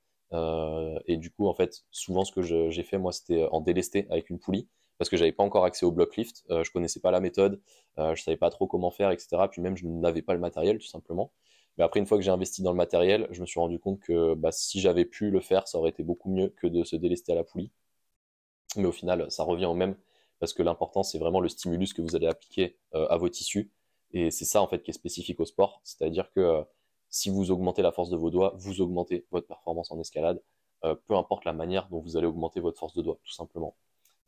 Speaker 1: Et du coup, en fait, souvent, ce que j'ai fait, moi, c'était en délesté avec une poulie. parce que j'avais pas encore accès au block lift, je connaissais pas la méthode, je savais pas trop comment faire, etc. Puis même je n'avais pas le matériel tout simplement. Mais après, une fois que j'ai investi dans le matériel, je me suis rendu compte que bah, si j'avais pu le faire, ça aurait été beaucoup mieux que de se délester à la poulie. Mais au final, ça revient au même, parce que l'important, c'est vraiment le stimulus que vous allez appliquer à vos tissus. Et c'est ça, en fait, qui est spécifique au sport. C'est-à-dire que si vous augmentez la force de vos doigts, vous augmentez votre performance en escalade, peu importe la manière dont vous allez augmenter votre force de doigts, tout simplement.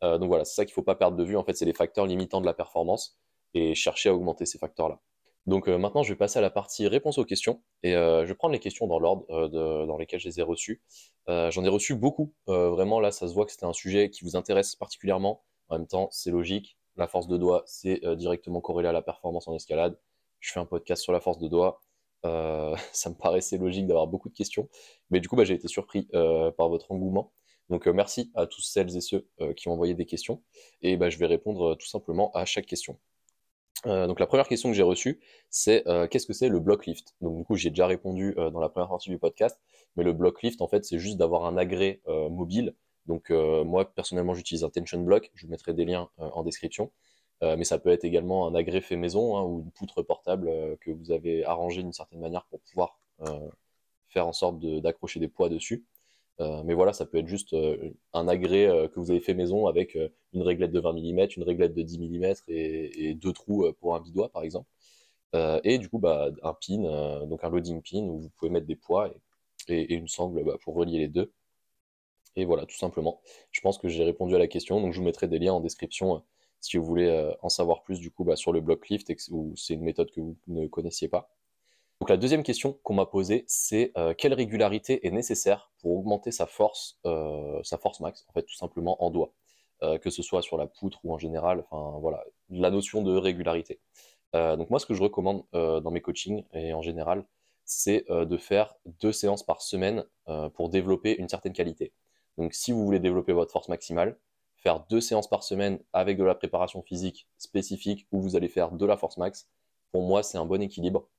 Speaker 1: Donc voilà, c'est ça qu'il ne faut pas perdre de vue. En fait, c'est les facteurs limitants de la performance et chercher à augmenter ces facteurs-là. Donc maintenant, je vais passer à la partie réponse aux questions et je vais prendre les questions dans l'ordre dans lesquels je les ai reçues. J'en ai reçu beaucoup. Vraiment, là, ça se voit que c'était un sujet qui vous intéresse particulièrement. En même temps, c'est logique. La force de doigt, c'est directement corrélé à la performance en escalade. Je fais un podcast sur la force de doigt. Ça me paraissait logique d'avoir beaucoup de questions. Mais du coup, bah, j'ai été surpris par votre engouement. Donc merci à tous celles et ceux qui ont envoyé des questions. Et bah, je vais répondre tout simplement à chaque question. Donc la première question que j'ai reçue, c'est qu'est-ce que c'est le block lift? Donc du coup, j'ai déjà répondu dans la première partie du podcast, mais le block lift, en fait, c'est juste d'avoir un agrès mobile. Donc moi, personnellement, j'utilise un tension block. Je vous mettrai des liens en description. Mais ça peut être également un agrès fait maison hein, ou une poutre portable que vous avez arrangé d'une certaine manière pour pouvoir faire en sorte d'accrocher des poids dessus. Mais voilà, ça peut être juste un agrès que vous avez fait maison avec une réglette de 20 mm, une réglette de 10 mm et deux trous pour un bidois, par exemple. Et du coup, bah, un pin, donc un loading pin où vous pouvez mettre des poids et une sangle bah, pour relier les deux. Et voilà, tout simplement. Je pense que j'ai répondu à la question, donc je vous mettrai des liens en description si vous voulez en savoir plus du coup bah, sur le block lift ou c'est une méthode que vous ne connaissiez pas. Donc la deuxième question qu'on m'a posée, c'est quelle régularité est nécessaire pour augmenter sa force max, en fait, tout simplement en doigts, que ce soit sur la poutre ou en général, enfin voilà, la notion de régularité. Donc moi, ce que je recommande dans mes coachings et en général, c'est de faire 2 séances par semaine pour développer une certaine qualité. Donc si vous voulez développer votre force maximale, faire 2 séances par semaine avec de la préparation physique spécifique où vous allez faire de la force max, pour moi, c'est un bon équilibre.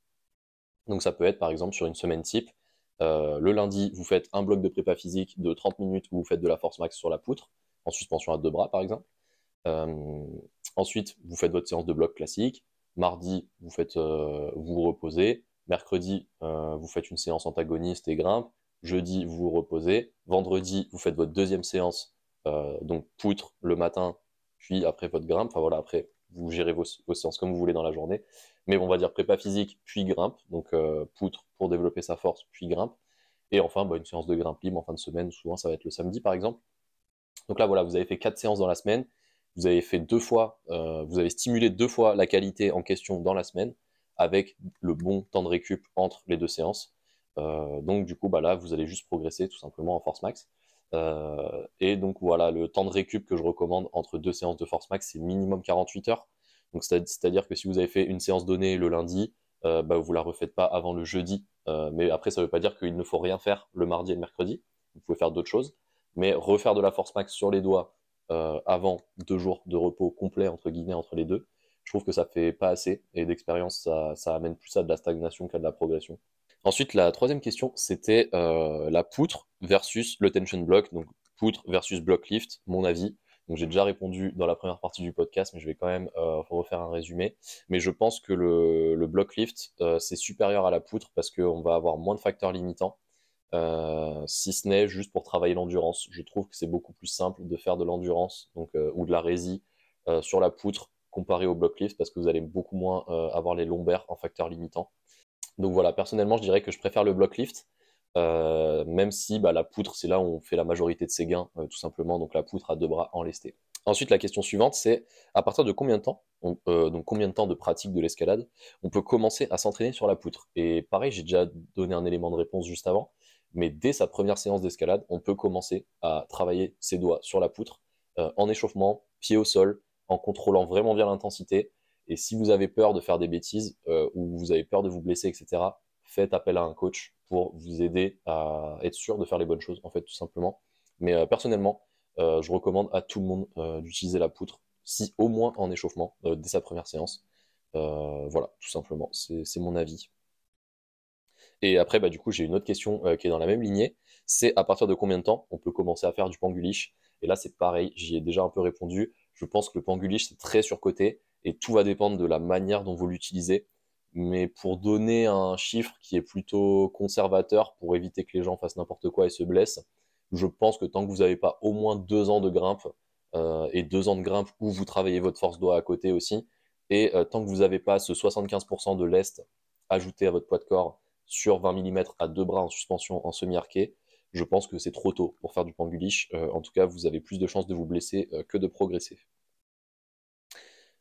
Speaker 1: Donc ça peut être par exemple sur une semaine type, le lundi, vous faites un bloc de prépa physique de 30 minutes où vous faites de la force max sur la poutre, en suspension à 2 bras par exemple. Euh, Ensuite, vous faites votre séance de bloc classique. Mardi, vous vous reposez. Mercredi, vous faites une séance antagoniste et grimpe. Jeudi, vous vous reposez. Vendredi, vous faites votre deuxième séance, donc poutre le matin, puis après votre grimpe. Enfin voilà, après, vous gérez vos séances comme vous voulez dans la journée. Mais on va dire prépa physique, puis grimpe. Donc poutre pour développer sa force, puis grimpe. Et enfin, bah, une séance de grimpe libre en fin de semaine. Souvent, ça va être le samedi, par exemple. Donc là, voilà, vous avez fait 4 séances dans la semaine. Vous avez fait 2 fois, vous avez stimulé 2 fois la qualité en question dans la semaine avec le bon temps de récup entre les 2 séances. Donc du coup, bah là, vous allez juste progresser tout simplement en force max. Et donc voilà, le temps de récup que je recommande entre 2 séances de force max, c'est minimum 48 heures. Donc c'est-à-dire que si vous avez fait une séance donnée le lundi, bah, vous la refaites pas avant le jeudi. Mais après, ça ne veut pas dire qu'il ne faut rien faire le mardi et le mercredi. Vous pouvez faire d'autres choses. Mais refaire de la force max sur les doigts avant 2 jours de repos complet, entre guillemets, entre les deux, je trouve que ça fait pas assez. Et d'expérience, ça amène plus à de la stagnation qu'à de la progression. Ensuite, la troisième question, c'était la poutre versus le tension block. Donc, poutre versus block lift, mon avis. Donc, j'ai déjà répondu dans la première partie du podcast, mais je vais quand même refaire un résumé. Mais je pense que le block lift, c'est supérieur à la poutre parce qu'on va avoir moins de facteurs limitants. Si ce n'est juste pour travailler l'endurance. Je trouve que c'est beaucoup plus simple de faire de l'endurance donc, ou de la résie sur la poutre comparé au block lift parce que vous allez beaucoup moins avoir les lombaires en facteurs limitants. Donc voilà, personnellement, je dirais que je préfère le block lift, même si bah, la poutre, c'est là où on fait la majorité de ses gains, tout simplement. Donc la poutre à 2 bras en lesté. Ensuite, la question suivante, c'est à partir de combien de temps, donc combien de temps de pratique de l'escalade, on peut commencer à s'entraîner sur la poutre. Et pareil, j'ai déjà donné un élément de réponse juste avant, mais dès sa première séance d'escalade, on peut commencer à travailler ses doigts sur la poutre, en échauffement, pied au sol, en contrôlant vraiment bien l'intensité. Et si vous avez peur de faire des bêtises ou vous avez peur de vous blesser, etc., faites appel à un coach pour vous aider à être sûr de faire les bonnes choses, en fait, tout simplement. Mais personnellement, je recommande à tout le monde d'utiliser la poutre, si au moins en échauffement, dès sa première séance. Voilà, tout simplement, c'est mon avis. Et après, bah, du coup, j'ai une autre question qui est dans la même lignée. C'est à partir de combien de temps on peut commencer à faire du panguliche? Et là, c'est pareil, j'y ai déjà un peu répondu. Je pense que le Panguliche, c'est très surcoté et tout va dépendre de la manière dont vous l'utilisez. Mais pour donner un chiffre qui est plutôt conservateur pour éviter que les gens fassent n'importe quoi et se blessent, je pense que tant que vous n'avez pas au moins 2 ans de grimpe et 2 ans de grimpe où vous travaillez votre force doigt à côté aussi, et tant que vous n'avez pas ce 75% de lest ajouté à votre poids de corps sur 20 mm à 2 bras en suspension en semi-arqué, je pense que c'est trop tôt pour faire du Panguliche. En tout cas, vous avez plus de chances de vous blesser que de progresser.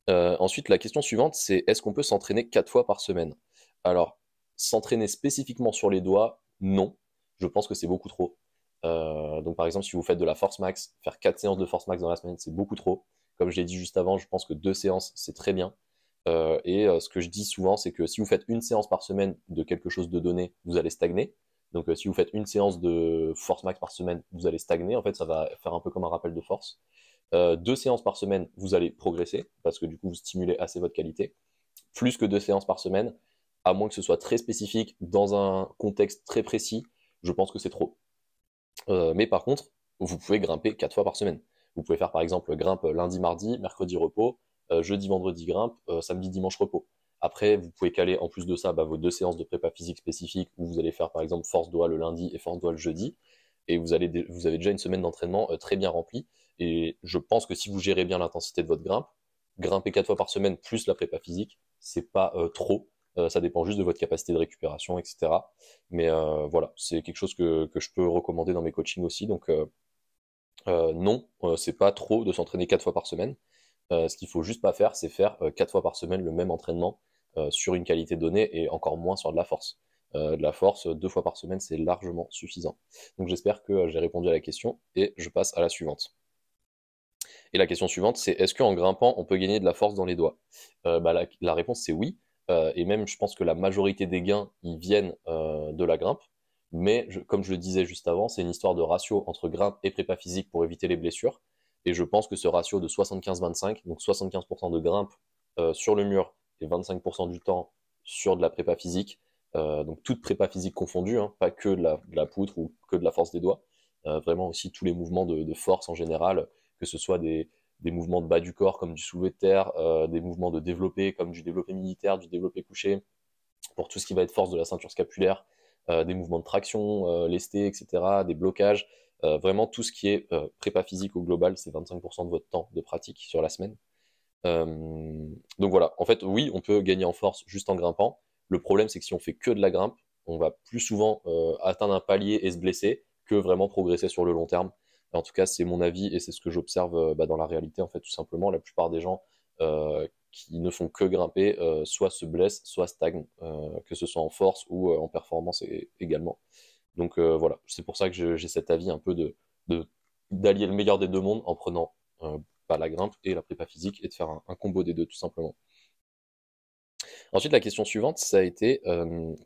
Speaker 1: Ensuite, la question suivante, c'est est-ce qu'on peut s'entraîner 4 fois par semaine? Alors, s'entraîner spécifiquement sur les doigts, non. Je pense que c'est beaucoup trop. Donc, par exemple, si vous faites de la force max, faire 4 séances de force max dans la semaine, c'est beaucoup trop. Comme je l'ai dit juste avant, je pense que 2 séances, c'est très bien. Ce que je dis souvent, c'est que si vous faites une séance par semaine de quelque chose de donné, vous allez stagner. Donc, si vous faites une séance de force max par semaine, vous allez stagner. En fait, ça va faire un peu comme un rappel de force. 2 séances par semaine, vous allez progresser parce que du coup, vous stimulez assez votre qualité. Plus que 2 séances par semaine, à moins que ce soit très spécifique dans un contexte très précis, je pense que c'est trop. Mais par contre, vous pouvez grimper 4 fois par semaine. Vous pouvez faire par exemple grimpe lundi, mardi, mercredi repos, jeudi, vendredi grimpe, samedi, dimanche repos. Après, vous pouvez caler en plus de ça vos 2 séances de prépa physique spécifiques où vous allez faire par exemple force doigt le lundi et force doigt le jeudi. Et vous avez déjà une semaine d'entraînement très bien remplie. Et je pense que si vous gérez bien l'intensité de votre grimpe, grimper 4 fois par semaine plus la prépa physique, c'est pas trop. Ça dépend juste de votre capacité de récupération, etc. Mais voilà, c'est quelque chose que je peux recommander dans mes coachings aussi. Donc non, c'est pas trop de s'entraîner 4 fois par semaine. Ce qu'il faut juste pas faire, c'est faire 4 fois par semaine le même entraînement sur une qualité donnée et encore moins sur de la force. De la force, 2 fois par semaine, c'est largement suffisant. Donc j'espère que j'ai répondu à la question et je passe à la suivante. Et la question suivante, c'est est-ce qu'en grimpant, on peut gagner de la force dans les doigts? La réponse, c'est oui. Et même, je pense que la majorité des gains, ils viennent de la grimpe. Mais comme je le disais juste avant, c'est une histoire de ratio entre grimpe et prépa physique pour éviter les blessures. Et je pense que ce ratio de 75-25, donc 75% de grimpe sur le mur et 25% du temps sur de la prépa physique, donc toute prépa physique confondue, hein, pas que de la poutre ou que de la force des doigts, vraiment aussi tous les mouvements de force en général, que ce soit des mouvements de bas du corps comme du soulevé de terre, des mouvements de développé comme du développé militaire, du développé couché, pour tout ce qui va être force de la ceinture scapulaire, des mouvements de traction, lestés, etc., des blocages, vraiment tout ce qui est prépa physique au global, c'est 25% de votre temps de pratique sur la semaine. Donc voilà, en fait, oui, on peut gagner en force juste en grimpant. Le problème, c'est que si on fait que de la grimpe, on va plus souvent atteindre un palier et se blesser que vraiment progresser sur le long terme. En tout cas, c'est mon avis et c'est ce que j'observe dans la réalité, en fait, tout simplement. La plupart des gens qui ne font que grimper, soit se blessent, soit stagnent, que ce soit en force ou en performance également. Donc voilà, c'est pour ça que j'ai cet avis un peu d'allier le meilleur des deux mondes en prenant la grimpe et la prépa physique et de faire un combo des deux tout simplement. Ensuite, la question suivante, ça a été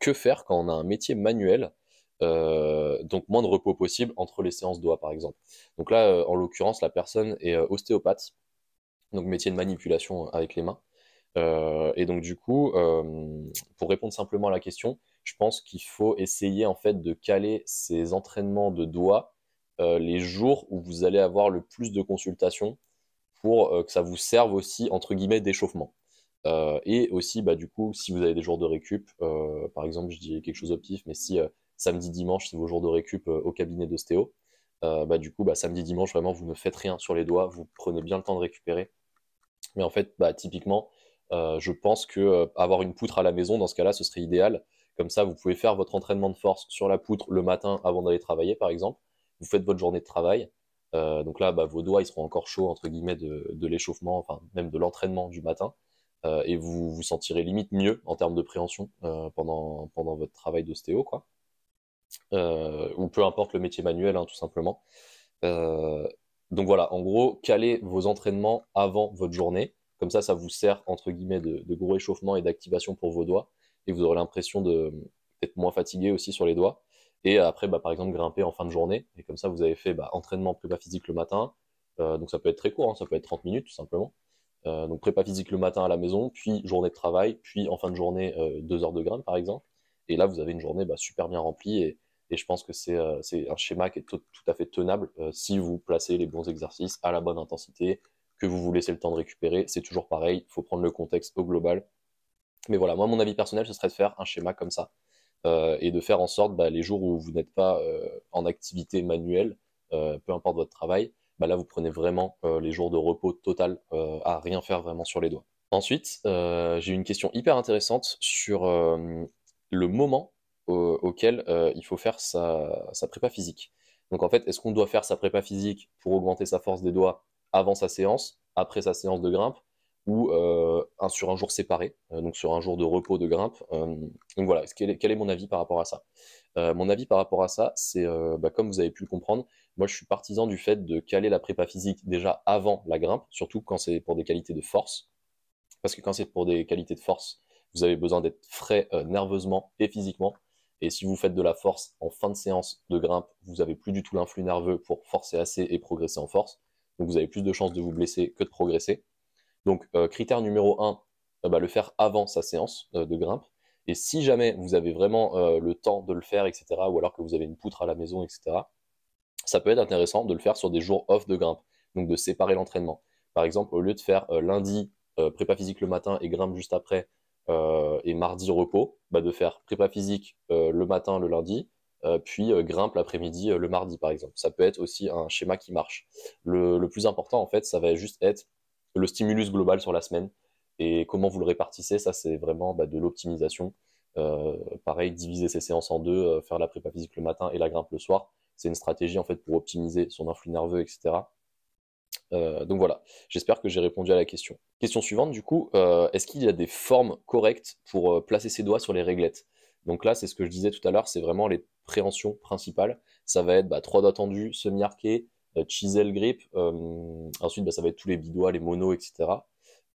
Speaker 1: que faire quand on a un métier manuel, donc moins de repos possible entre les séances doigts par exemple. Donc là, en l'occurrence, la personne est ostéopathe, donc métier de manipulation avec les mains. Et donc du coup, pour répondre simplement à la question, je pense qu'il faut essayer en fait de caler ces entraînements de doigts les jours où vous allez avoir le plus de consultations pour que ça vous serve aussi entre guillemets d'échauffement. Et aussi, du coup, si vous avez des jours de récup, par exemple, je dis quelque chose au pif, mais si samedi, dimanche, c'est vos jours de récup au cabinet d'ostéo, du coup, samedi, dimanche, vraiment, vous ne faites rien sur les doigts, vous prenez bien le temps de récupérer. Mais en fait, typiquement, je pense que avoir une poutre à la maison, dans ce cas-là, ce serait idéal. Comme ça, vous pouvez faire votre entraînement de force sur la poutre le matin avant d'aller travailler, par exemple. Vous faites votre journée de travail. Donc là, vos doigts, ils seront encore chauds, entre guillemets, de l'échauffement, enfin, même de l'entraînement du matin. Et vous vous sentirez limite mieux en termes de préhension pendant votre travail d'ostéo, quoi. Ou peu importe le métier manuel, hein, tout simplement. Euh, donc voilà, en gros, calez vos entraînements avant votre journée. Comme ça vous sert, entre guillemets, de gros échauffement et d'activation pour vos doigts. Et vous aurez l'impression d'être moins fatigué aussi sur les doigts. Et après, par exemple, grimper en fin de journée. Et comme ça, vous avez fait entraînement prépa physique le matin. Donc ça peut être très court, hein, ça peut être 30 minutes tout simplement. Donc prépa physique le matin à la maison, puis journée de travail, puis en fin de journée 2 heures de grimpe par exemple. Et là, vous avez une journée super bien remplie et je pense que c'est un schéma qui est tout à fait tenable si vous placez les bons exercices à la bonne intensité, que vous vous laissez le temps de récupérer, c'est toujours pareil, il faut prendre le contexte au global. Mais voilà, moi mon avis personnel, ce serait de faire un schéma comme ça, et de faire en sorte, les jours où vous n'êtes pas en activité manuelle, peu importe votre travail, là vous prenez vraiment les jours de repos total à rien faire vraiment sur les doigts. Ensuite, j'ai une question hyper intéressante sur le moment auquel il faut faire sa prépa physique. Donc en fait, est-ce qu'on doit faire sa prépa physique pour augmenter sa force des doigts avant sa séance, après sa séance de grimpe, ou sur un jour séparé, donc sur un jour de repos de grimpe. Donc voilà, quel est mon avis par rapport à ça? Mon avis par rapport à ça, c'est comme vous avez pu le comprendre, moi je suis partisan du fait de caler la prépa physique déjà avant la grimpe, surtout quand c'est pour des qualités de force. Parce que quand c'est pour des qualités de force, vous avez besoin d'être frais nerveusement et physiquement. Et si vous faites de la force en fin de séance de grimpe, vous avez plus du tout l'influx nerveux pour forcer assez et progresser en force. Donc vous avez plus de chances de vous blesser que de progresser. Donc critère numéro 1, le faire avant sa séance de grimpe. Et si jamais vous avez vraiment le temps de le faire, etc., ou alors que vous avez une poutre à la maison, etc., ça peut être intéressant de le faire sur des jours off de grimpe, donc de séparer l'entraînement. Par exemple, au lieu de faire lundi prépa physique le matin et grimpe juste après, et mardi repos, de faire prépa physique le matin le lundi, puis grimpe l'après-midi le mardi par exemple. Ça peut être aussi un schéma qui marche. Le plus important en fait, ça va juste être le stimulus global sur la semaine et comment vous le répartissez, ça c'est vraiment de l'optimisation. Pareil, diviser ses séances en deux, faire la prépa physique le matin et la grimpe le soir. C'est une stratégie en fait pour optimiser son influx nerveux, etc. Donc voilà, j'espère que j'ai répondu à la question. Question suivante, du coup, est-ce qu'il y a des formes correctes pour placer ses doigts sur les réglettes? Donc là, c'est ce que je disais tout à l'heure, c'est vraiment les préhensions principales. Ça va être 3 doigts tendus, semi-arqués, chisel grip. Ensuite, ça va être tous les bidois, les monos, etc.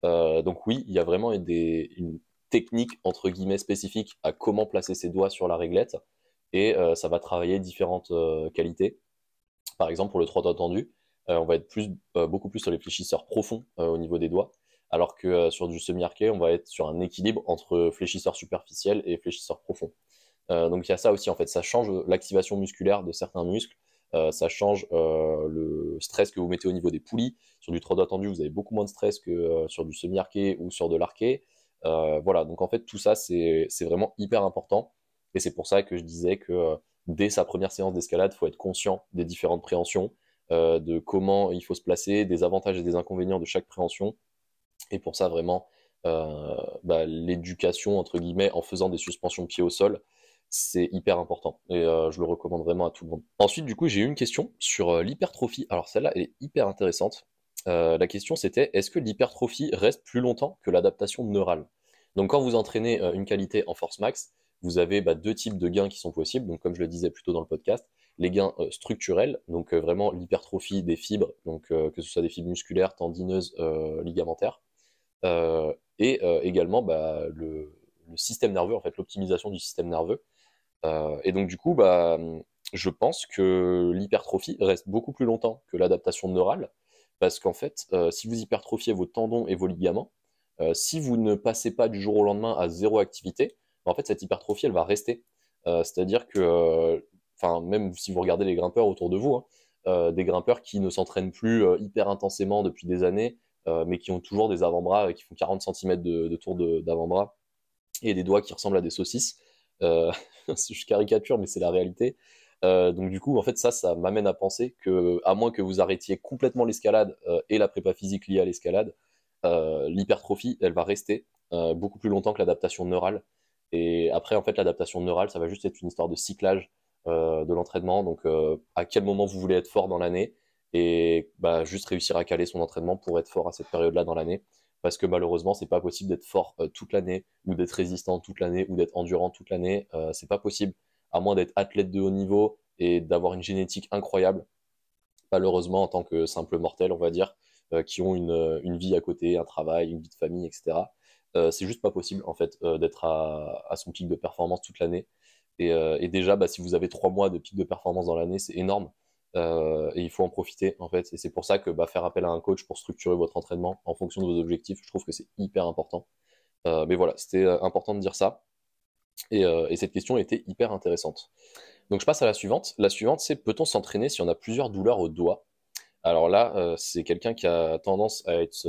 Speaker 1: Donc oui, il y a vraiment une technique entre guillemets spécifique à comment placer ses doigts sur la réglette. Et ça va travailler différentes qualités. Par exemple, pour le 3 doigts tendu, on va être beaucoup plus sur les fléchisseurs profonds au niveau des doigts, alors que sur du semi-arqué, on va être sur un équilibre entre fléchisseurs superficiels et fléchisseurs profonds. Donc il y a ça aussi, en fait, ça change l'activation musculaire de certains muscles, ça change le stress que vous mettez au niveau des poulies. Sur du 3 doigts tendu, vous avez beaucoup moins de stress que sur du semi-arqué ou sur de l'arqué. Voilà, donc en fait, tout ça, c'est vraiment hyper important. Et c'est pour ça que je disais que dès sa première séance d'escalade, il faut être conscient des différentes préhensions, de comment il faut se placer, des avantages et des inconvénients de chaque préhension. Et pour ça, vraiment, l'éducation, entre guillemets, en faisant des suspensions de pied au sol, c'est hyper important. Et je le recommande vraiment à tout le monde. Ensuite, du coup, j'ai eu une question sur l'hypertrophie. Alors celle-là, elle est hyper intéressante. La question, c'était, est-ce que l'hypertrophie reste plus longtemps que l'adaptation neurale? Donc quand vous entraînez une qualité en force max, vous avez deux types de gains qui sont possibles. Donc comme je le disais plus tôt dans le podcast, les gains structurels, donc vraiment l'hypertrophie des fibres, donc que ce soit des fibres musculaires, tendineuses, ligamentaires, et également le système nerveux, en fait l'optimisation du système nerveux. Et donc du coup, je pense que l'hypertrophie reste beaucoup plus longtemps que l'adaptation neurale, parce qu'en fait, si vous hypertrophiez vos tendons et vos ligaments, si vous ne passez pas du jour au lendemain à zéro activité, en fait, cette hypertrophie, elle va rester. C'est-à-dire que, même si vous regardez les grimpeurs autour de vous, hein, des grimpeurs qui ne s'entraînent plus hyper intensément depuis des années, mais qui ont toujours des avant-bras qui font 40 cm de tour d'avant-bras et des doigts qui ressemblent à des saucisses. Je caricature, mais c'est la réalité. Donc du coup, en fait, ça m'amène à penser que, à moins que vous arrêtiez complètement l'escalade et la prépa physique liée à l'escalade, l'hypertrophie, elle va rester beaucoup plus longtemps que l'adaptation neurale. Et après, en fait, l'adaptation neurale, ça va juste être une histoire de cyclage de l'entraînement. Donc, à quel moment vous voulez être fort dans l'année et juste réussir à caler son entraînement pour être fort à cette période-là dans l'année. Parce que malheureusement, c'est pas possible d'être fort toute l'année, ou d'être résistant toute l'année, ou d'être endurant toute l'année. C'est pas possible, à moins d'être athlète de haut niveau et d'avoir une génétique incroyable. Malheureusement, en tant que simple mortel, on va dire, qui ont une vie à côté, un travail, une vie de famille, etc. C'est juste pas possible, en fait, d'être à son pic de performance toute l'année. Et déjà, si vous avez 3 mois de pic de performance dans l'année, c'est énorme. Et il faut en profiter, en fait. Et c'est pour ça que faire appel à un coach pour structurer votre entraînement en fonction de vos objectifs, je trouve que c'est hyper important. Mais voilà, c'était important de dire ça. Et cette question était hyper intéressante. Donc je passe à la suivante. La suivante, c'est peut-on s'entraîner si on a plusieurs douleurs au doigt? Alors là, c'est quelqu'un qui a tendance à être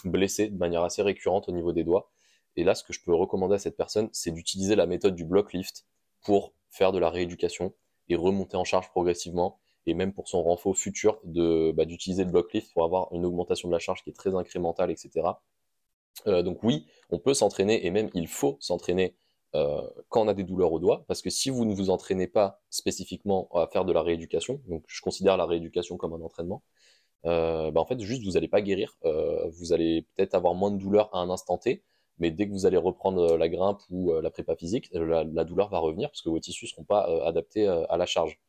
Speaker 1: blessé de manière assez récurrente au niveau des doigts. Et là, ce que je peux recommander à cette personne, c'est d'utiliser la méthode du block lift pour faire de la rééducation et remonter en charge progressivement. Et même pour son renfort futur, d'utiliser le block lift pour avoir une augmentation de la charge qui est très incrémentale, etc. Donc oui, on peut s'entraîner et même il faut s'entraîner quand on a des douleurs au doigt, parce que si vous ne vous entraînez pas spécifiquement à faire de la rééducation, donc je considère la rééducation comme un entraînement, en fait juste vous n'allez pas guérir, vous allez peut-être avoir moins de douleur à un instant T, mais dès que vous allez reprendre la grimpe ou la prépa physique, la douleur va revenir parce que vos tissus ne seront pas adaptés à la charge.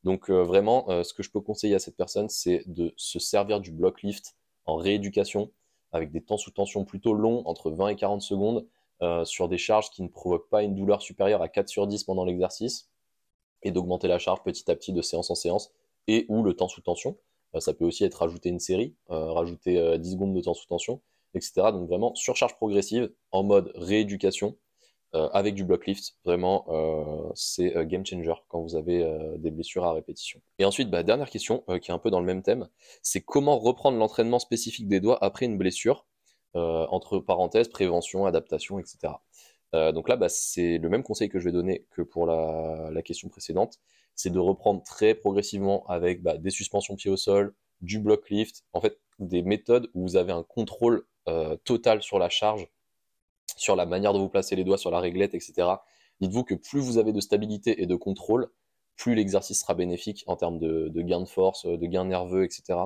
Speaker 1: Donc vraiment, ce que je peux conseiller à cette personne, c'est de se servir du block lift en rééducation avec des temps sous tension plutôt longs, entre 20 et 40 secondes, sur des charges qui ne provoquent pas une douleur supérieure à 4 sur 10 pendant l'exercice, et d'augmenter la charge petit à petit de séance en séance, et ou le temps sous tension. Ça peut aussi être rajouter une série, rajouter 10 secondes de temps sous tension, etc. Donc vraiment surcharge progressive en mode rééducation avec du block lift, vraiment, c'est game changer quand vous avez des blessures à répétition. Et ensuite, dernière question qui est un peu dans le même thème, c'est comment reprendre l'entraînement spécifique des doigts après une blessure, entre parenthèses, prévention, adaptation, etc. Donc là, c'est le même conseil que je vais donner que pour la question précédente, c'est de reprendre très progressivement avec des suspensions pieds au sol, du block lift, en fait des méthodes où vous avez un contrôle total sur la charge, sur la manière de vous placer les doigts sur la réglette, etc. Dites-vous que plus vous avez de stabilité et de contrôle, plus l'exercice sera bénéfique en termes de gain de force, de gain nerveux, etc.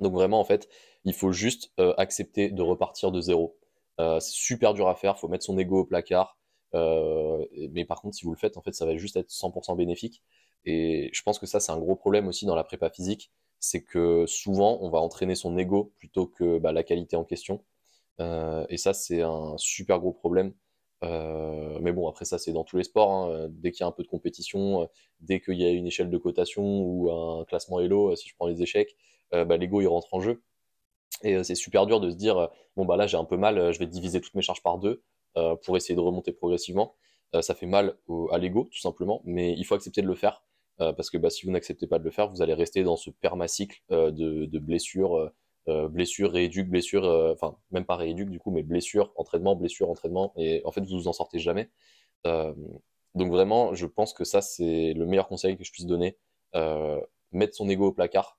Speaker 1: Donc vraiment, en fait, il faut juste accepter de repartir de zéro. C'est super dur à faire, il faut mettre son ego au placard. Mais par contre, si vous le faites, en fait, ça va juste être 100% bénéfique. Et je pense que ça, c'est un gros problème aussi dans la prépa physique. C'est que souvent, on va entraîner son ego plutôt que la qualité en question. Et ça, c'est un super gros problème. Mais bon, après ça, c'est dans tous les sports, hein. Dès qu'il y a un peu de compétition, dès qu'il y a une échelle de cotation ou un classement Elo, si je prends les échecs, l'ego il rentre en jeu. Et c'est super dur de se dire, bon là j'ai un peu mal, je vais diviser toutes mes charges par deux pour essayer de remonter progressivement. Ça fait mal à l'ego tout simplement, mais il faut accepter de le faire parce que si vous n'acceptez pas de le faire, vous allez rester dans ce permacycle de blessures, blessures, rééduque, blessures, enfin même pas rééduque du coup, mais blessure, entraînement, et en fait vous vous en sortez jamais. Euh, donc vraiment, je pense que ça c'est le meilleur conseil que je puisse donner. Euh, Mettre son ego au placard,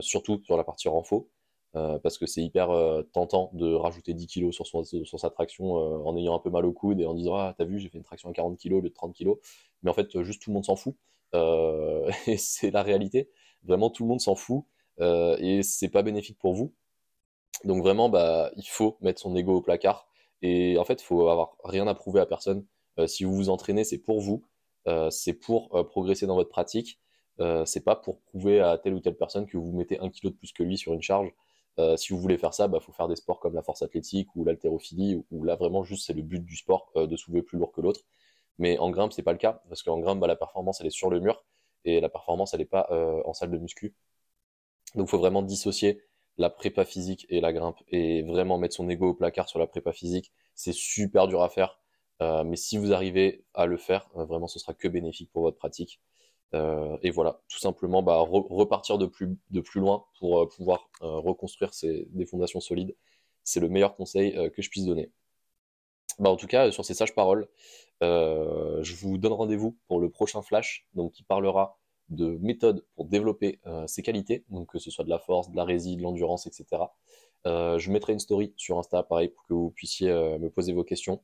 Speaker 1: surtout sur la partie renfo, parce que c'est hyper tentant de rajouter 10 kilos sur sa traction en ayant un peu mal au coude et en disant ah t'as vu j'ai fait une traction à 40 kilos au lieu de 30 kilos, mais en fait juste tout le monde s'en fout. Et c'est la réalité, vraiment tout le monde s'en fout, et c'est pas bénéfique pour vous. Donc vraiment, il faut mettre son ego au placard. Et en fait, il faut avoir rien à prouver à personne. Si vous vous entraînez, c'est pour vous. C'est pour progresser dans votre pratique. C'est pas pour prouver à telle ou telle personne que vous mettez 1 kilo de plus que lui sur une charge. Si vous voulez faire ça, faut faire des sports comme la force athlétique ou l'haltérophilie, où là vraiment juste c'est le but du sport, de soulever plus lourd que l'autre. Mais en grimpe, c'est pas le cas, parce qu'en grimpe, la performance elle est sur le mur, et la performance elle est pas en salle de muscu. Donc, il faut vraiment dissocier la prépa physique et la grimpe et vraiment mettre son ego au placard sur la prépa physique. C'est super dur à faire, mais si vous arrivez à le faire, vraiment, ce sera que bénéfique pour votre pratique. Et voilà, tout simplement, repartir de plus loin pour pouvoir reconstruire des fondations solides. C'est le meilleur conseil que je puisse donner. En tout cas, sur ces sages paroles, je vous donne rendez-vous pour le prochain flash, donc qui parlera de méthodes pour développer ses qualités, donc que ce soit de la force, de la résine, de l'endurance, etc. Je mettrai une story sur Insta, pareil, pour que vous puissiez me poser vos questions.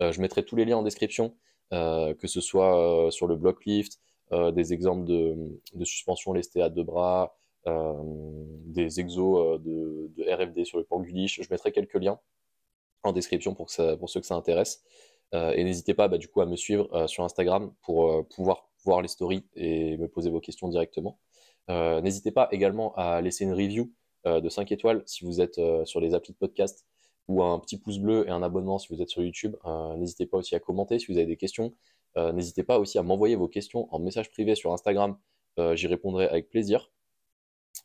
Speaker 1: Je mettrai tous les liens en description, que ce soit sur le block lift, des exemples de suspension lestée à deux bras, des exos de RFD sur le Panguliche. Je mettrai quelques liens en description pour ceux que ça intéresse. Et n'hésitez pas du coup à me suivre sur Instagram pour pouvoir voir les stories et me poser vos questions directement. N'hésitez pas également à laisser une review de 5 étoiles si vous êtes sur les applis de podcast, ou un petit pouce bleu et un abonnement si vous êtes sur YouTube. N'hésitez pas aussi à commenter si vous avez des questions. N'hésitez pas aussi à m'envoyer vos questions en message privé sur Instagram. J'y répondrai avec plaisir.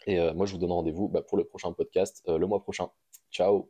Speaker 1: Et moi, je vous donne rendez-vous pour le prochain podcast le mois prochain. Ciao!